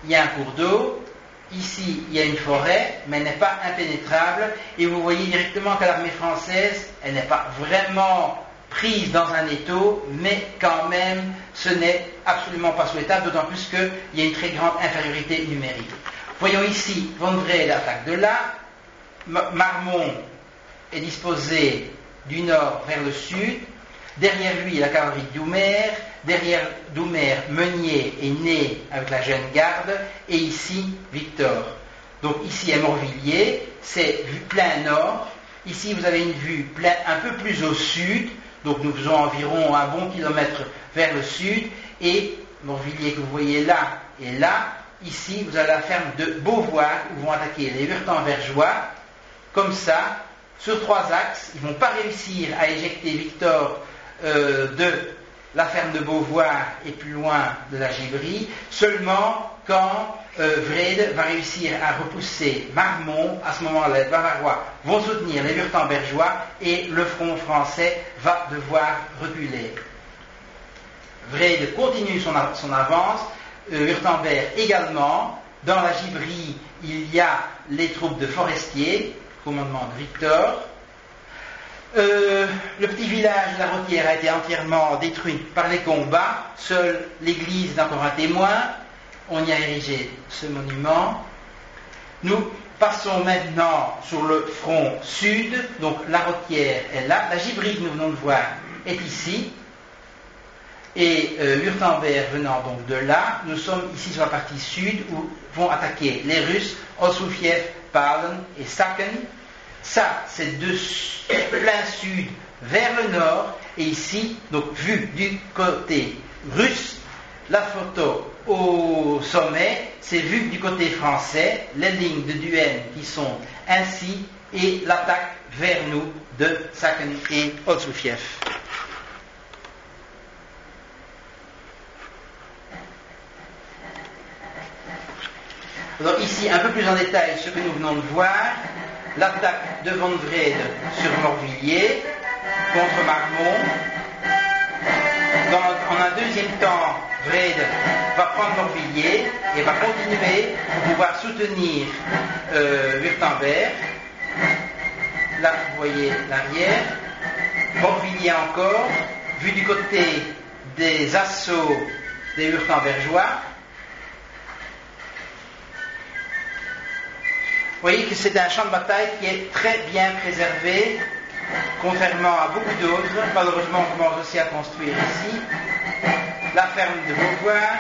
il y a un cours d'eau. Ici, il y a une forêt, mais elle n'est pas impénétrable. Et vous voyez directement que l'armée française, elle n'est pas vraiment prise dans un étau, mais quand même, ce n'est absolument pas souhaitable, d'autant plus qu'il y a une très grande infériorité numérique. Voyons ici, von Wrede attaque de là. Marmont est disposé du nord vers le sud. Derrière lui, la cavalerie de Doumer. Derrière Doumer, Meunier est né avec la jeune garde. Et ici, Victor. Donc ici est Morvilliers, c'est vue plein nord. Ici, vous avez une vue un peu plus au sud. Donc nous faisons environ un bon kilomètre vers le sud. Et Morvilliers que vous voyez là et là. Ici, vous avez la ferme de Beauvoir où vont attaquer les Wurtembergeois. Comme ça, sur 3 axes, ils ne vont pas réussir à éjecter Victor de la ferme de Beauvoir et plus loin de la Gibrie, seulement quand Wrede va réussir à repousser Marmont. À ce moment-là, les Bavarois vont soutenir les Wurtembergeois et le front français va devoir reculer. Wrede continue son avance, Wurtemberg également. Dans la Gibrie, il y a les troupes de Forestier, commandement de Victor. Le petit village de la Rothière a été entièrement détruit par les combats. Seule l'église est encore un témoin. On y a érigé ce monument. Nous passons maintenant sur le front sud, donc la Rothière est là, la Gibrie que nous venons de voir est ici, et Wurtemberg venant donc de là, nous sommes ici sur la partie sud où vont attaquer les Russes, Olsufiev, Pahlen et Sacken. Ça, c'est de plein sud vers le nord, et ici, donc vu du côté russe, la photo au sommet, c'est vu du côté français, les lignes de Duène qui sont ainsi, et l'attaque vers nous de Sacken et Olsufiev. Alors ici, un peu plus en détail, ce que nous venons de voir, l'attaque de Von Wrede sur Morvilliers, contre Marmont. En un deuxième temps, Wrede va prendre Morvilliers et va continuer pour pouvoir soutenir Wurtemberg. Là, vous voyez l'arrière. Morvilliers encore, vu du côté des assauts des Wurtembergeois. Vous voyez que c'est un champ de bataille qui est très bien préservé, contrairement à beaucoup d'autres. Malheureusement, on commence aussi à construire ici. La ferme de Beauvoir.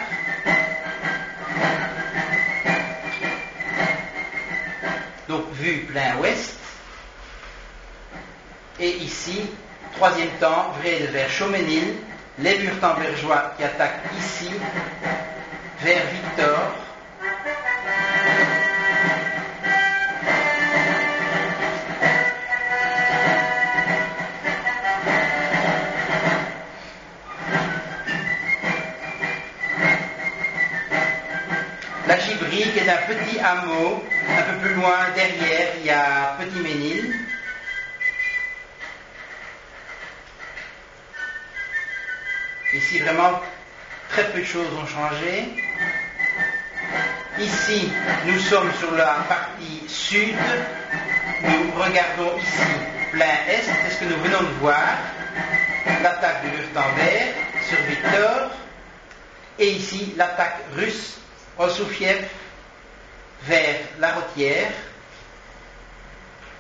Donc, vue plein ouest. Et ici, troisième temps, Wrede vers Chauménil. Les Wurtembergeois qui attaquent ici, vers Victor. La Gibrie, qui est un petit hameau, un peu plus loin, derrière, il y a Petit-Ménil. Ici, vraiment, très peu de choses ont changé. Ici, nous sommes sur la partie sud. Nous regardons ici, plein est, c'est ce que nous venons de voir. L'attaque de Wurtemberg sur Victor. Et ici, l'attaque russe, Olsufiev, vers la Rothière,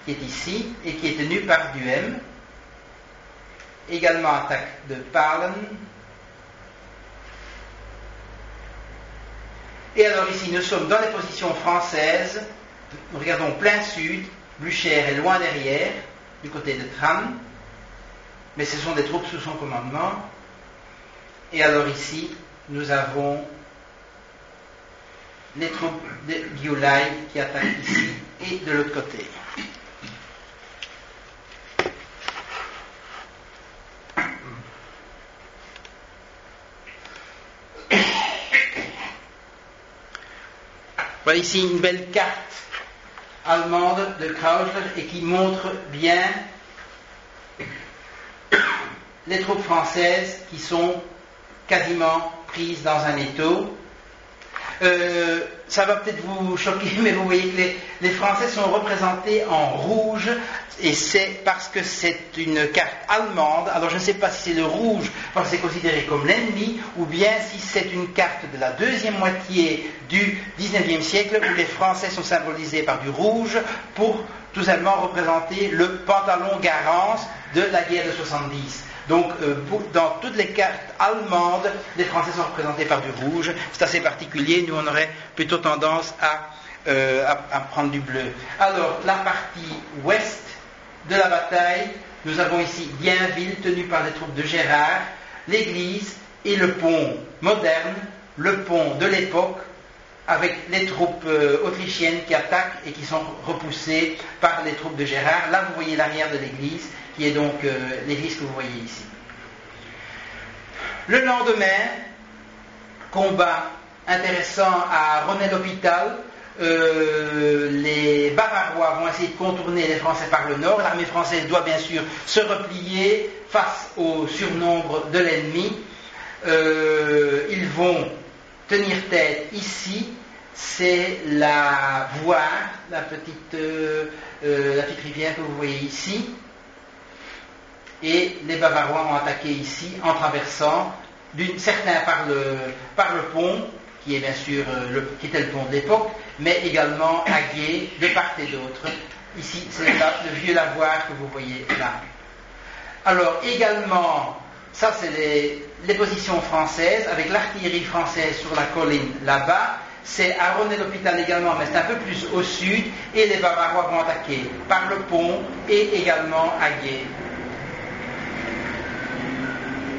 qui est ici, et qui est tenue par Duhem. Également attaque de Pahlen. Et alors ici, nous sommes dans les positions françaises. Nous regardons plein sud. Blücher est loin derrière, du côté de Thann. Mais ce sont des troupes sous son commandement. Et alors ici, nous avons les troupes de Gyulai qui attaquent ici et de l'autre côté. Voilà ici une belle carte allemande de Krausler et qui montre bien les troupes françaises qui sont quasiment prises dans un étau. Ça va peut-être vous choquer, mais vous voyez que les Français sont représentés en rouge, et c'est parce que c'est une carte allemande. Alors je ne sais pas si c'est le rouge parce que c'est considéré comme l'ennemi, ou bien si c'est une carte de la deuxième moitié du 19e siècle où les Français sont symbolisés par du rouge pour tout simplement représenter le pantalon Garance de la guerre de 70. Donc, dans toutes les cartes allemandes, les Français sont représentés par du rouge. C'est assez particulier. Nous, on aurait plutôt tendance à prendre du bleu. Alors, la partie ouest de la bataille, nous avons ici Bienville, tenu par les troupes de Gérard, l'église et le pont moderne, le pont de l'époque, avec les troupes autrichiennes qui attaquent et qui sont repoussées par les troupes de Gérard. Là, vous voyez l'arrière de l'église, qui est donc l'église que vous voyez ici. Le lendemain, combat intéressant à René-l'Hôpital. Les Bavarois vont essayer de contourner les Français par le nord. L'armée française doit bien sûr se replier face au surnombre de l'ennemi. Ils vont tenir tête ici. C'est la Voire, la petite rivière que vous voyez ici. Et les Bavarois ont attaqué ici en traversant, certains par le pont, qui est bien sûr qui était le pont de l'époque, mais également à Gué, de part et d'autre. Ici, c'est le vieux lavoir que vous voyez là. Alors également, ça c'est les positions françaises, avec l'artillerie française sur la colline là-bas. C'est à Rosnay-l'Hôpital également, mais c'est un peu plus au sud, et les Bavarois vont attaquer par le pont et également à Gué.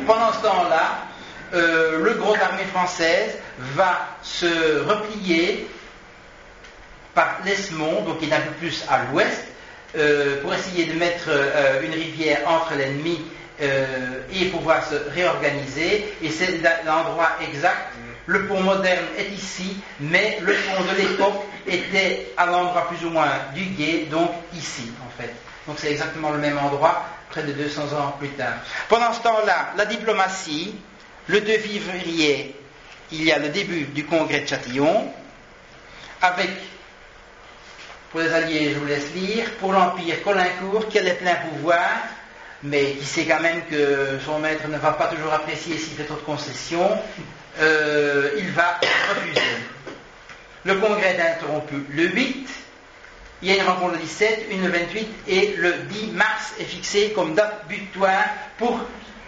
Pendant ce temps-là, le gros armée française va se replier par l'Esmond, donc qui est un peu plus à l'ouest, pour essayer de mettre une rivière entre l'ennemi et pouvoir se réorganiser. Et c'est l'endroit exact. Le pont moderne est ici, mais le pont de l'époque était à l'endroit plus ou moins du Gué, donc ici en fait. Donc c'est exactement le même endroit, près de 200 ans plus tard. Pendant ce temps-là, la diplomatie, le 2 février, il y a le début du congrès de Châtillon, avec, pour les Alliés, je vous laisse lire, pour l'Empire, Caulaincourt, qui a les pleins pouvoirs, mais qui sait quand même que son maître ne va pas toujours apprécier s'il fait trop de concessions, il va refuser. Le congrès est interrompu le 8, il y a une rencontre le 17, une le 28, et le 10 mars est fixé comme date butoir pour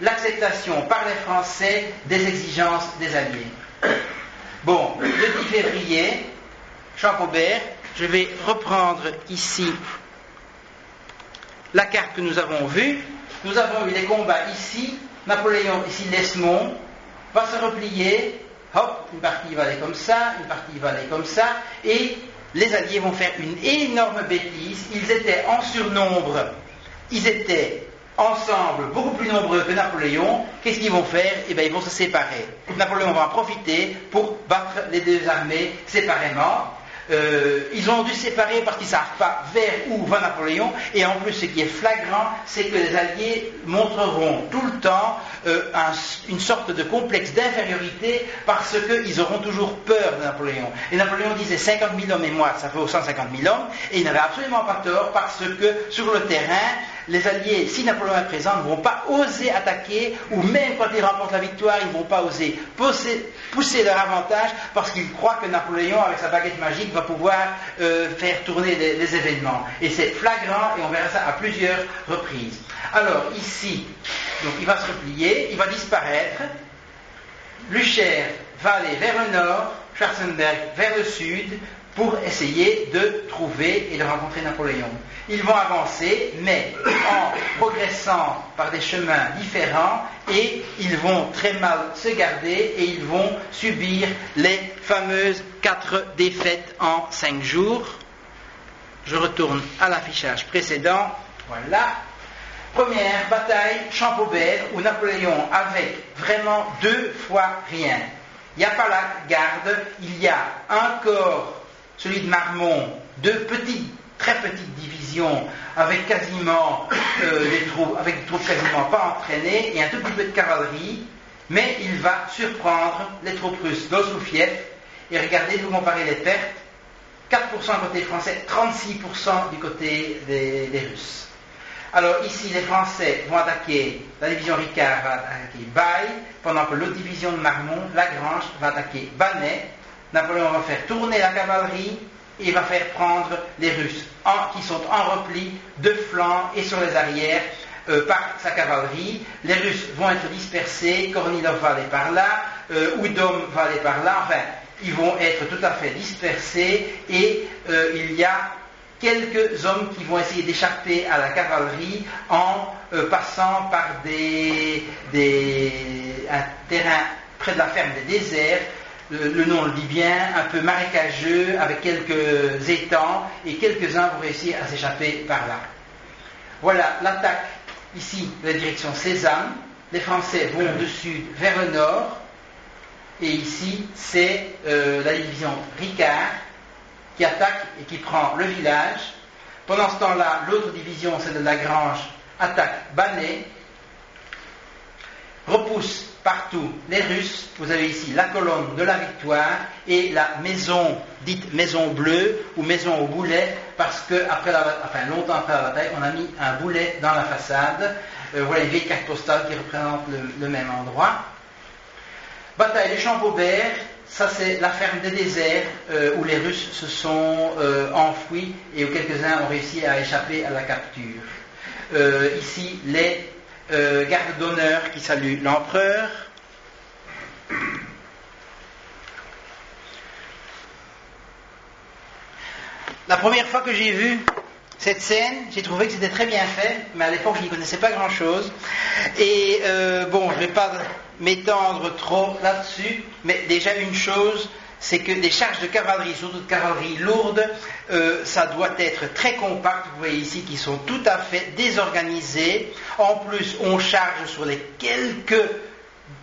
l'acceptation par les Français des exigences des Alliés. Bon, le 10 février, Champaubert, je vais reprendre ici la carte que nous avons vue. Nous avons eu les combats ici, Napoléon, ici l'Esmond, va se replier, hop, une partie va aller comme ça, une partie va aller comme ça, et les Alliés vont faire une énorme bêtise. Ils étaient en surnombre, ils étaient ensemble, beaucoup plus nombreux que Napoléon. Qu'est-ce qu'ils vont faire? Eh bien, ils vont se séparer. Napoléon va en profiter pour battre les deux armées séparément. Ils ont dû se séparer parce qu'ils ne savent pas vers où va Napoléon, et en plus ce qui est flagrant, c'est que les Alliés montreront tout le temps une sorte de complexe d'infériorité parce qu'ils auront toujours peur de Napoléon. Et Napoléon disait 50 000 hommes et moi, ça fait 150 000 hommes, et il n'avait absolument pas tort parce que sur le terrain, les Alliés, si Napoléon est présent, ne vont pas oser attaquer, ou même quand ils remportent la victoire, ils ne vont pas oser pousser leur avantage parce qu'ils croient que Napoléon, avec sa baguette magique, va pouvoir faire tourner les événements. Et c'est flagrant, et on verra ça à plusieurs reprises. Alors ici, donc il va se replier, il va disparaître. Blücher va aller vers le nord, Schwarzenberg vers le sud, pour essayer de trouver et de rencontrer Napoléon. Ils vont avancer, mais en progressant par des chemins différents, et ils vont très mal se garder, et ils vont subir les fameuses 4 défaites en 5 jours. Je retourne à l'affichage précédent. Voilà. Première bataille, Champaubert, où Napoléon avait vraiment 2 fois rien. Il n'y a pas la garde, il y a un corps, celui de Marmont, 2 très petites divisions avec quasiment des troupes quasiment pas entraînées et un tout petit peu de cavalerie, mais il va surprendre les troupes russes d'Ossoufiev. Et regardez, vous comparez les pertes, 4% côté français, 36% du côté des Russes. Alors ici, les Français vont attaquer, la division Ricard va attaquer Baille, pendant que l'autre division de Marmont, Lagrange, va attaquer Bannet. Napoléon va faire tourner la cavalerie et va faire prendre les Russes qui sont en repli de flanc et sur les arrières par sa cavalerie. Les Russes vont être dispersés, Kornilov va aller par là, Oudom va aller par là, enfin, ils vont être tout à fait dispersés, et il y a quelques hommes qui vont essayer d'échapper à la cavalerie en passant par un terrain près de la ferme des déserts, le nom le dit bien, un peu marécageux, avec quelques étangs, et quelques-uns vont réussir à s'échapper par là. Voilà l'attaque ici de la direction Cézanne. Les Français vont du sud vers le nord, et ici c'est la division Ricard qui attaque et qui prend le village. Pendant ce temps-là, l'autre division, celle de Lagrange, attaque Bannet, repousse partout les Russes. Vous avez ici la colonne de la victoire et la maison dite maison bleue ou maison au boulet, parce que longtemps après la bataille, on a mis un boulet dans la façade. Voilà une vieille carte postale qui représente le même endroit. Bataille de Champaubert, ça c'est la ferme des déserts où les Russes se sont enfouis et où quelques-uns ont réussi à échapper à la capture. Ici, les gardes d'honneur qui saluent l'empereur. La première fois que j'ai vu cette scène, j'ai trouvé que c'était très bien fait, mais à l'époque je n'y connaissais pas grand-chose. Et bon, je ne vais pas m'étendre trop là-dessus, mais déjà une chose, c'est que des charges de cavalerie, surtout de cavalerie lourde, ça doit être très compact. Vous voyez ici qu'ils sont tout à fait désorganisés. En plus, on charge sur les quelques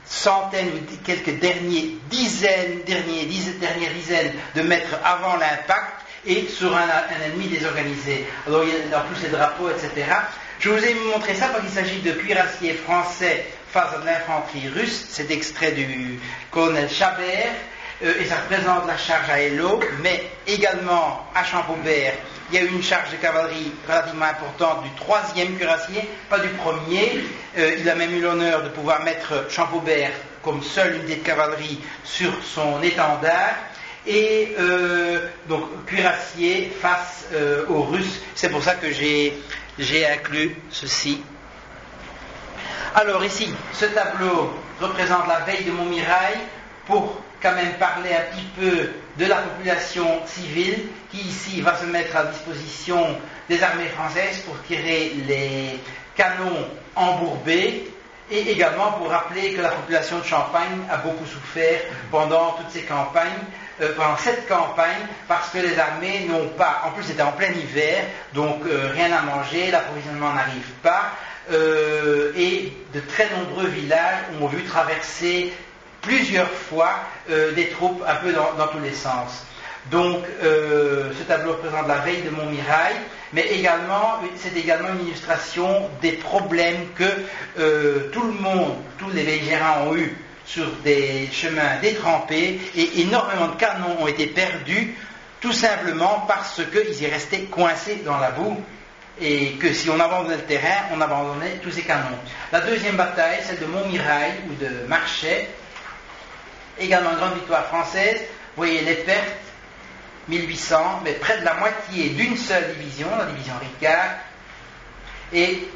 centaines ou quelques dernières dizaines de mètres avant l'impact et sur un ennemi désorganisé. Alors il y a en plus les drapeaux, etc. Je vous ai montré ça parce qu'il s'agit de cuirassiers français face à de l'infanterie russe. C'est extrait du colonel Chabert. Et ça représente la charge à Eylau, mais également à Champaubert, il y a eu une charge de cavalerie relativement importante du 3e cuirassier, pas du 1er. Il a même eu l'honneur de pouvoir mettre Champaubert comme seule unité de cavalerie sur son étendard. Et donc cuirassier face aux Russes. C'est pour ça que j'ai inclus ceci. Alors ici, ce tableau représente la veille de Montmirail pour quand même parler un petit peu de la population civile qui ici va se mettre à disposition des armées françaises pour tirer les canons embourbés et également pour rappeler que la population de Champagne a beaucoup souffert pendant toutes ces campagnes, pendant cette campagne, parce que les armées n'ont pas, en plus c'était en plein hiver, donc rien à manger, l'approvisionnement n'arrive pas, et de très nombreux villages ont vu traverser plusieurs fois des troupes un peu dans tous les sens. Donc ce tableau représente la veille de Montmirail, mais également, c'est également une illustration des problèmes que tout le monde, tous les belligérants ont eu sur des chemins détrempés, et énormément de canons ont été perdus, tout simplement parce qu'ils y restaient coincés dans la boue, et que si on abandonnait le terrain, on abandonnait tous ces canons. La deuxième bataille, celle de Montmirail ou de Marchais, également une grande victoire française. Vous voyez les pertes, 1800, mais près de la moitié d'une seule division, la division Ricard, et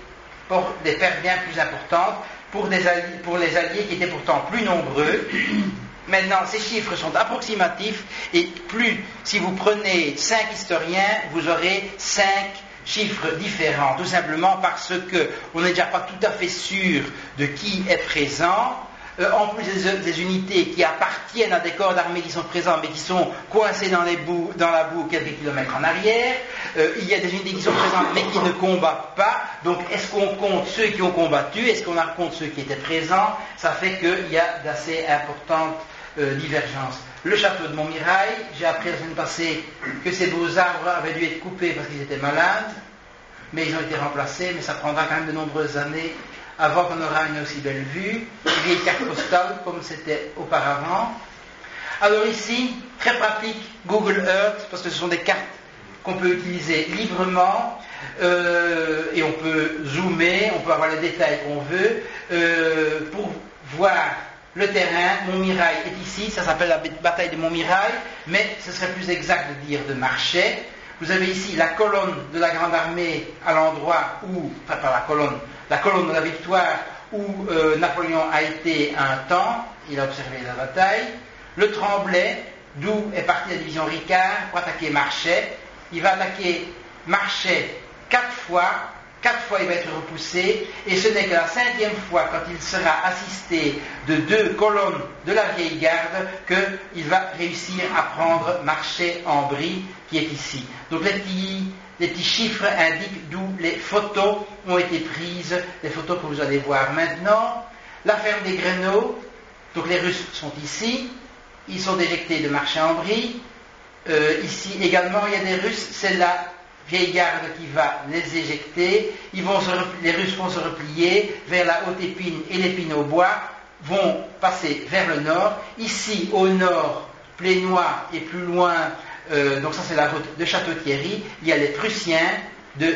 pour des pertes bien plus importantes pour les alliés qui étaient pourtant plus nombreux. Maintenant, ces chiffres sont approximatifs, et plus, si vous prenez 5 historiens, vous aurez 5 chiffres différents, tout simplement parce qu'on n'est déjà pas tout à fait sûr de qui est présent. En plus des unités qui appartiennent à des corps d'armée qui sont présents mais qui sont coincés dans la boue quelques kilomètres en arrière, il y a des unités qui sont présentes mais qui ne combattent pas. Donc est-ce qu'on compte ceux qui ont combattu, est-ce qu'on compte ceux qui étaient présents? Ça fait qu'il y a d'assez importantes divergences. Le château de Montmirail, j'ai appris la semaine passée que ces beaux arbres avaient dû être coupés parce qu'ils étaient malades, mais ils ont été remplacés, mais ça prendra quand même de nombreuses années avant qu'on aura une aussi belle vue, une vieille carte postale comme c'était auparavant. Alors ici, très pratique, Google Earth, parce que ce sont des cartes qu'on peut utiliser librement, et on peut zoomer, on peut avoir les détails qu'on veut, pour voir le terrain. Montmirail est ici, ça s'appelle la bataille de Montmirail, mais ce serait plus exact de dire de Marchais. Vous avez ici la colonne de la Grande Armée à l'endroit où, enfin pas la colonne de la victoire où Napoléon a été un temps, il a observé la bataille. Le Tremblay, d'où est partie la division Ricard pour attaquer Marchais. Il va attaquer Marchais 4 fois il va être repoussé, et ce n'est que la 5e fois, quand il sera assisté de 2 colonnes de la vieille garde, qu'il va réussir à prendre Marchais-en-Brie, qui est ici. Donc les petits chiffres indiquent d'où les photos ont été prises, les photos que vous allez voir maintenant. La ferme des Grenaux, donc les Russes sont ici, ils sont déjectés de Marchais-en-Brie. Ici également il y a des Russes, c'est la vieille garde qui va les éjecter. Les Russes vont se replier vers la Haute-Épine et l'Épine-au-Bois, vont passer vers le nord. Ici au nord, Plénois, et plus loin, donc ça c'est la route de Château-Thierry, il y a les Prussiens de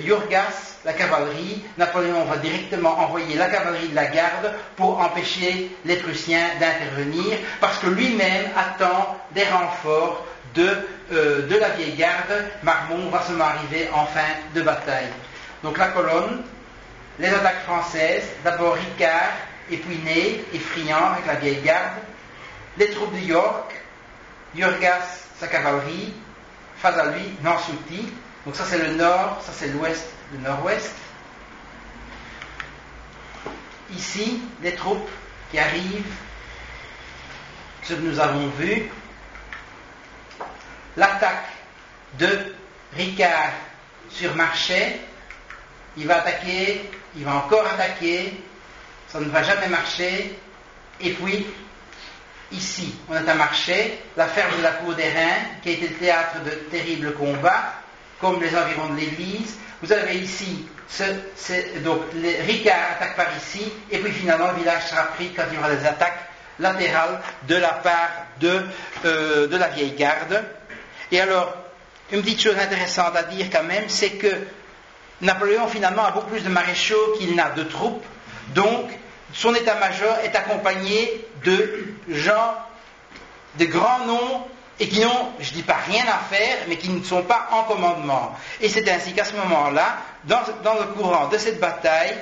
Jurgas, la cavalerie. Napoléon va directement envoyer la cavalerie de la garde pour empêcher les Prussiens d'intervenir, parce que lui-même attend des renforts de la vieille garde. Marmont va seulement arriver en fin de bataille. Donc la colonne, les attaques françaises, d'abord Ricard, et puis Ney et Friant avec la vieille garde, les troupes de York, Jurgas, sa cavalerie, face à lui, Nansouty. Donc ça c'est le nord, ça c'est l'ouest, le nord-ouest. Ici, les troupes qui arrivent, ce que nous avons vu, l'attaque de Ricard sur Marchais. Il va attaquer, il va encore attaquer, ça ne va jamais marcher. Et puis, ici, on est à Marchais, la ferme de la Cour des Reins, qui a été le théâtre de terribles combats, comme les environs de l'église. Vous avez ici, donc Ricard attaque par ici, et puis finalement le village sera pris quand il y aura des attaques latérales de la part de la vieille garde. Et alors, une petite chose intéressante à dire quand même, c'est que Napoléon finalement a beaucoup plus de maréchaux qu'il n'a de troupes, donc son état-major est accompagné de gens, de grands noms, et qui n'ont, je ne dis pas rien à faire, mais qui ne sont pas en commandement. Et c'est ainsi qu'à ce moment-là, dans le courant de cette bataille,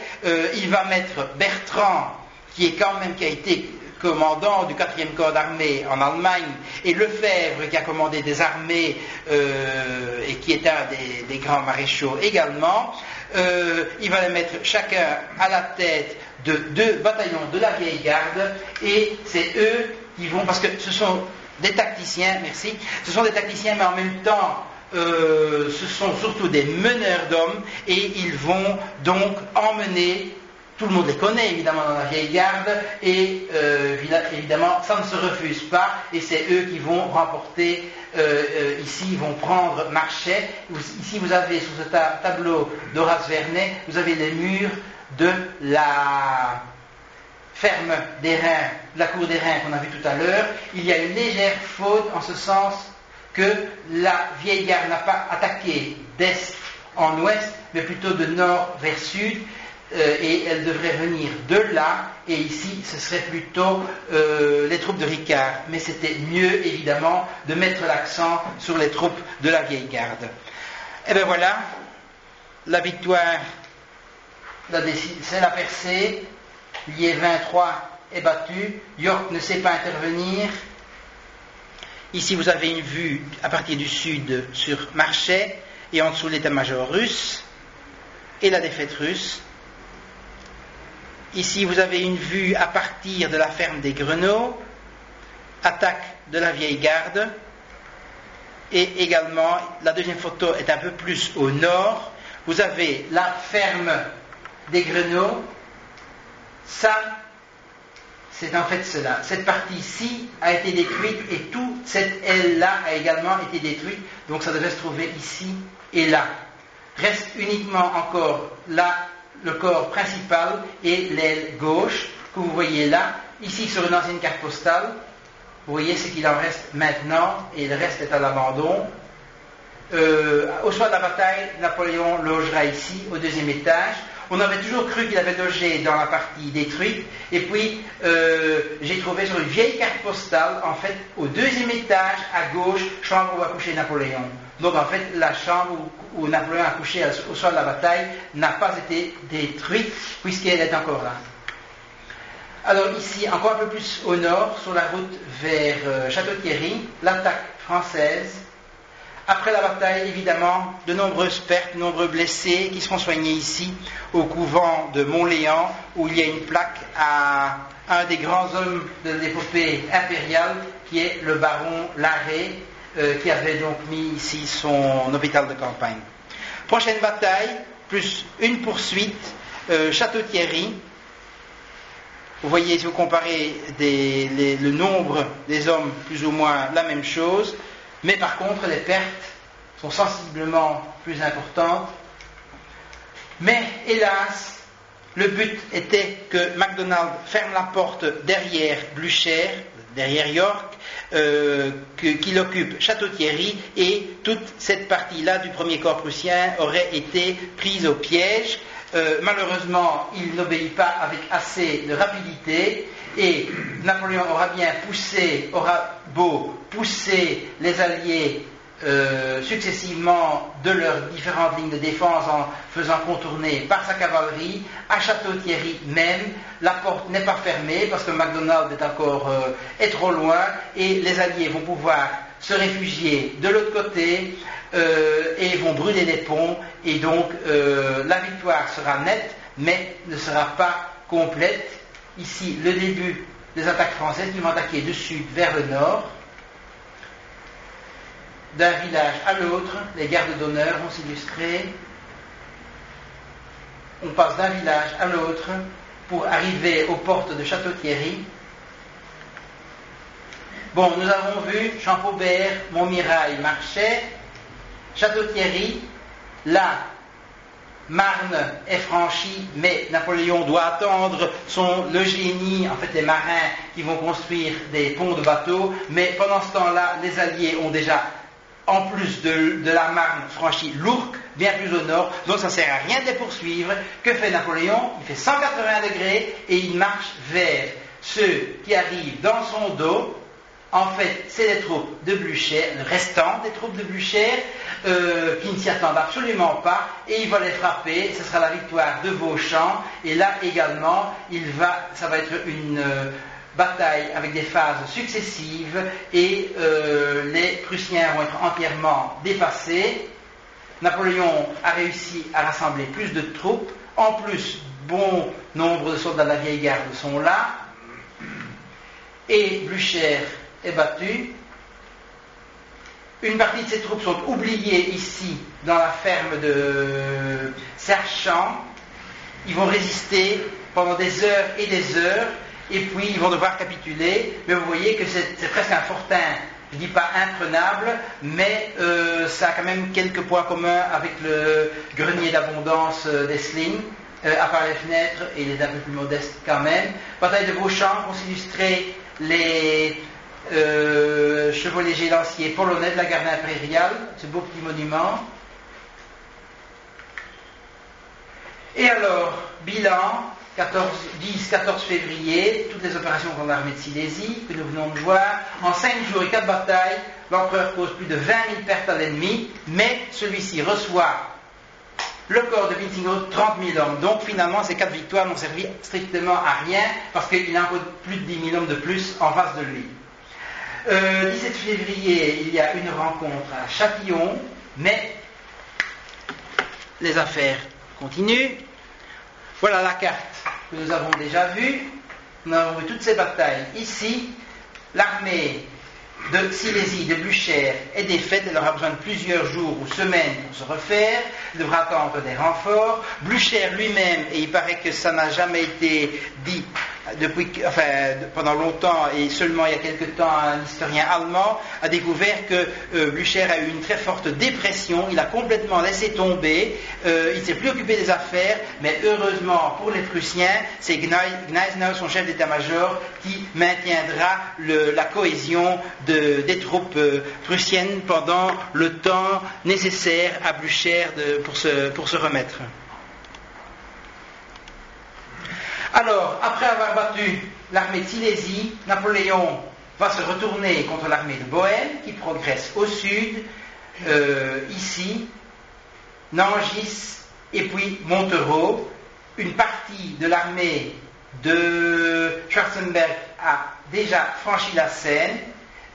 il va mettre Bertrand, qui a été commandant du 4e corps d'armée en Allemagne, et Lefebvre, qui a commandé des armées et qui est un des grands maréchaux également. Il va les mettre chacun à la tête de 2 bataillons de la vieille garde, et c'est eux qui vont, parce que ce sont des tacticiens, merci, ce sont des tacticiens, mais en même temps ce sont surtout des meneurs d'hommes, et ils vont donc emmener, tout le monde les connaît évidemment dans la vieille garde, et évidemment ça ne se refuse pas, et c'est eux qui vont remporter, ici ils vont prendre Marchais. Ici vous avez sur ce tableau d'Horace Vernet, vous avez les murs de la ferme des Reins, de la cour des Reins qu'on a vu tout à l'heure. Il y a une légère faute en ce sens que la vieille garde n'a pas attaqué d'est en ouest, mais plutôt de nord vers sud, et elle devrait venir de là, et ici ce serait plutôt les troupes de Ricard. Mais c'était mieux évidemment de mettre l'accent sur les troupes de la vieille garde. Et bien voilà, la victoire, c'est la percée. Lié 23 est battu, York ne sait pas intervenir. Ici vous avez une vue à partir du sud sur Marchais, et en dessous l'état-major russe et la défaite russe. Ici vous avez une vue à partir de la ferme des Greneaux, attaque de la vieille garde, et également la deuxième photo est un peu plus au nord. Vous avez la ferme des Greneaux. Ça, c'est en fait cela. Cette partie-ci a été détruite, et toute cette aile-là a également été détruite, donc ça devait se trouver ici et là. Reste uniquement encore là le corps principal et l'aile gauche que vous voyez là. Ici sur une ancienne carte postale, vous voyez ce qu'il en reste maintenant, et le reste est à l'abandon. Au soir de la bataille, Napoléon logera ici, au 2e étage. On avait toujours cru qu'il avait logé dans la partie détruite, et puis j'ai trouvé sur une vieille carte postale, en fait, au 2e étage, à gauche, chambre où a couché Napoléon. Donc en fait, la chambre où Napoléon a couché au soir de la bataille n'a pas été détruite, puisqu'elle est encore là. Alors ici, encore un peu plus au nord, sur la route vers Château-Thierry, l'attaque française. Après la bataille, évidemment, de nombreuses pertes, de nombreux blessés qui seront soignés ici, au couvent de Montléon, où il y a une plaque à un des grands hommes de l'épopée impériale, qui est le baron Larrey, qui avait donc mis ici son hôpital de campagne. Prochaine bataille, plus une poursuite, Château-Thierry. Vous voyez, si vous comparez le nombre des hommes, plus ou moins la même chose. Mais par contre, les pertes sont sensiblement plus importantes. Mais hélas, le but était que MacDonald ferme la porte derrière Blücher, derrière York, qu'il occupe Château-Thierry, et toute cette partie-là du premier corps prussien aurait été prise au piège. Malheureusement, il n'obéit pas avec assez de rapidité, et Napoléon aura beau pousser les Alliés successivement de leurs différentes lignes de défense en faisant contourner par sa cavalerie. À Château-Thierry même, la porte n'est pas fermée parce que MacDonald est trop loin, et les Alliés vont pouvoir se réfugier de l'autre côté et vont brûler les ponts, et donc la victoire sera nette mais ne sera pas complète. Ici le début des attaques françaises qui vont attaquer du sud vers le nord. D'un village à l'autre, les gardes d'honneur vont s'illustrer. On passe d'un village à l'autre pour arriver aux portes de Château-Thierry. Bon, nous avons vu Champaubert, Montmirail, Marchais, Château-Thierry. La Marne est franchie, mais Napoléon doit attendre le génie, en fait les marins qui vont construire des ponts de bateaux, mais pendant ce temps-là, les Alliés ont déjà, en plus de la Marne, franchi l'Ourcq, bien plus au nord, donc ça ne sert à rien de les poursuivre. Que fait Napoléon? Il fait 180 degrés et il marche vers ceux qui arrivent dans son dos. En fait, c'est les troupes de Blücher, le restant des troupes de Blücher, qui ne s'y attendent absolument pas, et il va les frapper. Ce sera la victoire de Vauchamp, et là également, ça va être une bataille avec des phases successives, et les Prussiens vont être entièrement dépassés. Napoléon a réussi à rassembler plus de troupes, en plus, bon nombre de soldats de la vieille garde sont là, et Blücher est battu. Une partie de ces troupes sont oubliées ici, dans la ferme de Serchamps. Ils vont résister pendant des heures, et puis ils vont devoir capituler. Mais vous voyez que c'est presque un fortin, je ne dis pas imprenable, mais ça a quand même quelques points communs avec le grenier d'abondance d'Essling, à part les fenêtres, et il est un peu plus modeste quand même. Bataille de Vauchamp vont s'illustrer les chevaux légers lanciers polonais de la garde impériale, ce beau petit monument. Et alors, bilan, 10-14 février, toutes les opérations contre l'armée de Silésie que nous venons de voir. En 5 jours et 4 batailles, l'empereur cause plus de 20 000 pertes à l'ennemi, mais celui-ci reçoit le corps de Wintzingerode, 30 000 hommes. Donc finalement, ces 4 victoires n'ont servi strictement à rien, parce qu'il a encore plus de 10 000 hommes de plus en face de lui. 17 février, il y a une rencontre à Châtillon, mais les affaires continuent. Voilà la carte que nous avons déjà vue. Nous avons vu toutes ces batailles ici. L'armée de Silésie, de Blücher, est défaite. Elle aura besoin de plusieurs jours ou semaines pour se refaire. Elle devra attendre des renforts. Blücher lui-même, et il paraît que ça n'a jamais été dit pendant longtemps, et seulement il y a quelque temps, un historien allemand a découvert que Blücher a eu une très forte dépression. Il a complètement laissé tomber. Il ne s'est plus occupé des affaires, mais heureusement pour les Prussiens, c'est Gneisenau, son chef d'état-major, qui maintiendra la cohésion des troupes prussiennes pendant le temps nécessaire à Blücher pour se remettre. Alors, après avoir battu l'armée de Silésie, Napoléon va se retourner contre l'armée de Bohême, qui progresse au sud, ici, Nangis, et puis Montereau. Une partie de l'armée de Schwarzenberg a déjà franchi la Seine,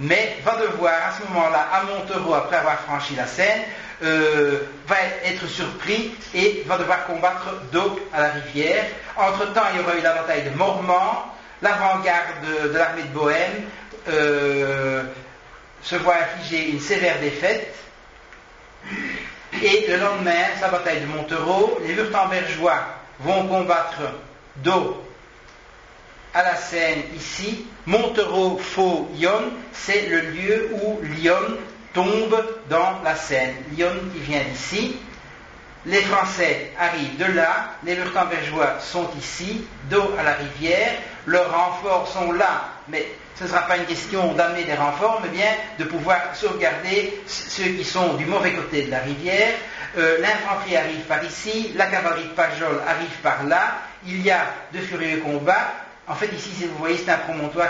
mais va devoir à ce moment-là, à Montereau, après avoir franchi la Seine, va être surpris et va devoir combattre dos à la rivière. Entre-temps, il y aura eu la bataille de Mormant. L'avant-garde de l'armée de Bohême se voit infliger une sévère défaite. Et le lendemain, c'est la bataille de Montereau. Les Wurtembergeois vont combattre dos à la Seine ici. Montereau, Faux, Yonne, c'est le lieu où Lyon tombe dans la Seine. Lyon qui vient d'ici. Les Français arrivent de là, les Wurtembergeois sont ici, dos à la rivière. leurs renforts sont là, mais ce ne sera pas une question d'amener des renforts, mais bien de pouvoir sauvegarder ceux qui sont du mauvais côté de la rivière. L'infanterie arrive par ici, la cavalerie de Pajol arrive par là, il y a de furieux combats. En fait, ici, si vous voyez, c'est un promontoire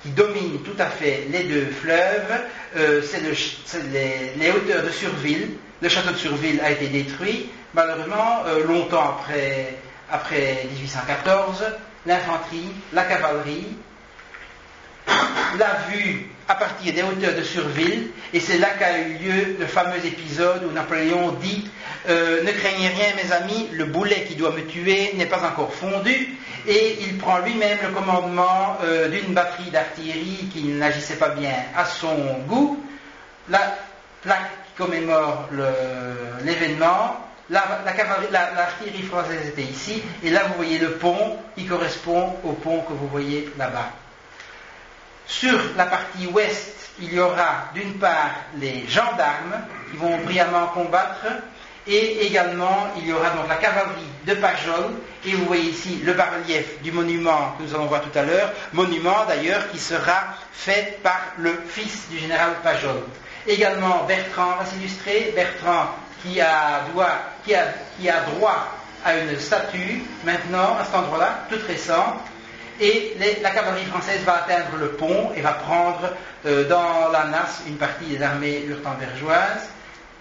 qui domine tout à fait les deux fleuves. C'est les hauteurs de Surville. Le château de Surville a été détruit, malheureusement, longtemps après 1814. L'infanterie, la cavalerie, l'a vue à partir des hauteurs de Surville, et c'est là qu'a eu lieu le fameux épisode où Napoléon dit ne craignez rien, mes amis, le boulet qui doit me tuer n'est pas encore fondu, et il prend lui-même le commandement d'une batterie d'artillerie qui n'agissait pas bien à son goût. La plaque qui commémore l'événement, l'artillerie française était ici, et là vous voyez le pont qui correspond au pont que vous voyez là-bas. Sur la partie ouest, il y aura d'une part les gendarmes qui vont brillamment combattre, et également il y aura donc la cavalerie de Pajol, et vous voyez ici le bas-relief du monument que nous allons voir tout à l'heure, monument d'ailleurs qui sera fait par le fils du général Pajol. Également Bertrand va s'illustrer, Bertrand qui a droit à une statue maintenant à cet endroit-là, toute récente. Et la cavalerie française va atteindre le pont et va prendre dans la nasse une partie des armées lurtembergeoises.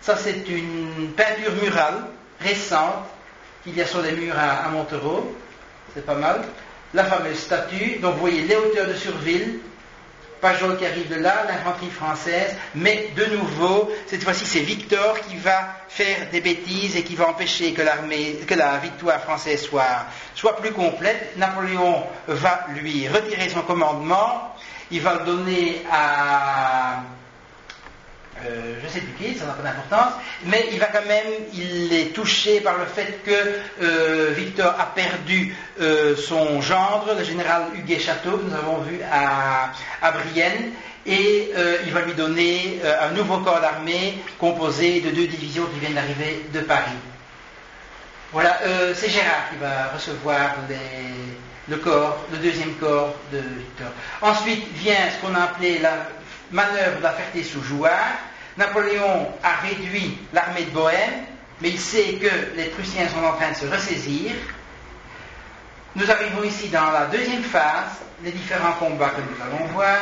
Ça, c'est une peinture murale récente qu'il y a sur les murs à Montereau. C'est pas mal. La fameuse statue. Donc, vous voyez les hauteurs de Surville. Pajol qui arrive de là, l'infanterie française, mais de nouveau, cette fois-ci c'est Victor qui va faire des bêtises et qui va empêcher que la victoire française soit plus complète. Napoléon va lui retirer son commandement, il va le donner à je ne sais plus qui, ça n'a pas d'importance, mais il est touché par le fait que Victor a perdu son gendre, le général Huguet-Château, que nous avons vu à Brienne, et il va lui donner un nouveau corps d'armée composé de 2 divisions qui viennent d'arriver de Paris. Voilà, c'est Gérard qui va recevoir le deuxième corps de Victor. Ensuite vient ce qu'on a appelé la manœuvre de la Ferté-sous-Jouarre. Napoléon a réduit l'armée de Bohême, mais il sait que les Prussiens sont en train de se ressaisir. Nous arrivons ici dans la deuxième phase, les différents combats que nous allons voir.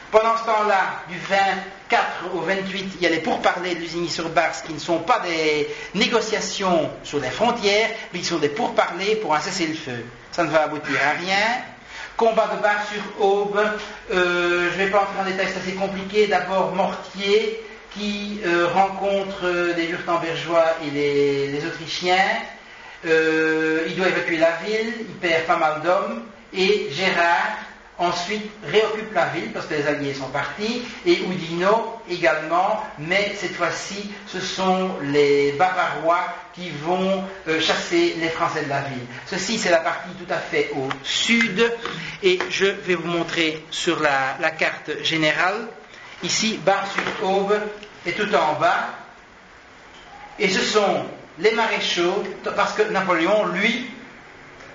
Pendant ce temps-là, du 24 au 28, il y a les pourparlers de Lusigny-sur-Barse qui ne sont pas des négociations sur les frontières, mais qui sont des pourparlers pour un cessez-le-feu. Ça ne va aboutir à rien. Combat de Bar-sur-Aube, je ne vais pas entrer en détail, c'est assez compliqué. D'abord Mortier qui rencontre les Wurtembergeois et les Autrichiens. Il doit évacuer la ville, il perd pas mal d'hommes, et Gérard ensuite réoccupe la ville parce que les Alliés sont partis, et Oudinot également, mais cette fois-ci ce sont les Bavarois qui vont chasser les Français de la ville. Ceci c'est la partie tout à fait au sud, et je vais vous montrer sur la carte générale. Ici Bar-sur-Aube est tout en bas, et ce sont les maréchaux, parce que Napoléon lui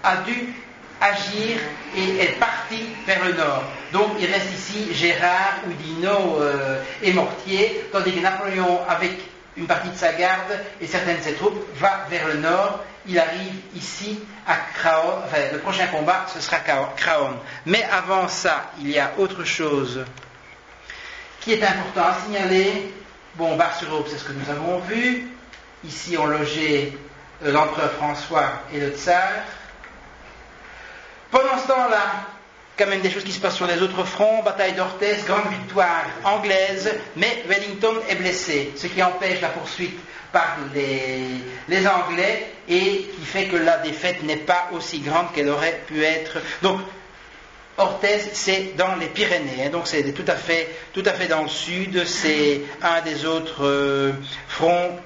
a dû agir et est parti vers le nord. Donc il reste ici Gérard, Oudinot et Mortier, tandis que Napoléon, avec une partie de sa garde et certaines de ses troupes, va vers le nord. Il arrive ici à Craonne, enfin le prochain combat ce sera Craonne. Mais avant ça, il y a autre chose qui est important à signaler. Bon, Bar-sur-Aube, c'est ce que nous avons vu. Ici ont logé l'empereur François et le tsar. Pendant ce temps-là, quand même des choses qui se passent sur les autres fronts, bataille d'Orthez, grande victoire anglaise, mais Wellington est blessé, ce qui empêche la poursuite par les Anglais et qui fait que la défaite n'est pas aussi grande qu'elle aurait pu être. Donc, Orthez, c'est dans les Pyrénées, donc c'est tout à fait dans le sud, c'est un des autres fronts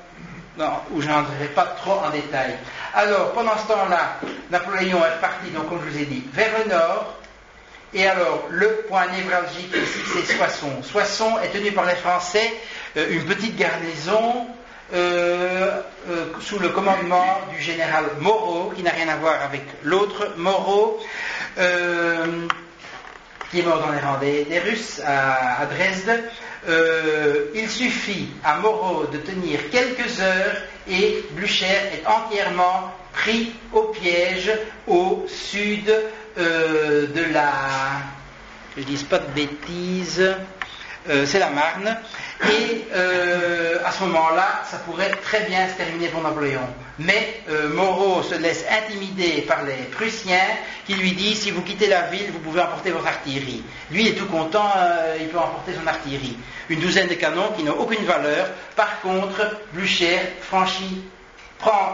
où je n'entrerai pas trop en détail. Alors, pendant ce temps-là, Napoléon est parti, donc comme je vous ai dit, vers le nord. Et alors, le point névralgique ici, c'est Soissons. Soissons est tenu par les Français, une petite garnison sous le commandement du général Moreau, qui n'a rien à voir avec l'autre Moreau, qui est mort dans les rangs des Russes à Dresde. Il suffit à Moreau de tenir quelques heures et Blücher est entièrement pris au piège au sud de la... je ne dis pas de bêtises, c'est la Marne, et à ce moment-là, ça pourrait très bien se terminer pour Napoléon. Mais Moreau se laisse intimider par les Prussiens qui lui disent: si vous quittez la ville, vous pouvez emporter votre artillerie. Lui est tout content, il peut emporter son artillerie. Une douzaine de canons qui n'ont aucune valeur. Par contre, Blücher prend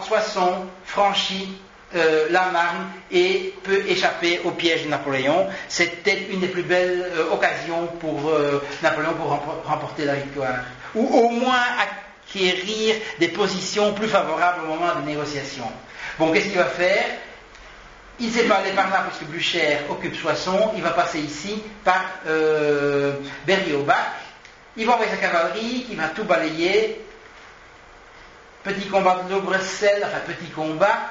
Soissons, franchit la Marne et peut échapper au piège de Napoléon. C'était une des plus belles occasions pour Napoléon pour remporter la victoire, ou au moins acquérir des positions plus favorables au moment des négociations. Bon, qu'est-ce qu'il va faire? Il ne sait pas aller par là parce que Blücher occupe Soissons. Il va passer ici par Berry-au-Bac. Il va envoyer sa cavalerie qui va tout balayer. Petit combat de Laubressel, enfin petit combat.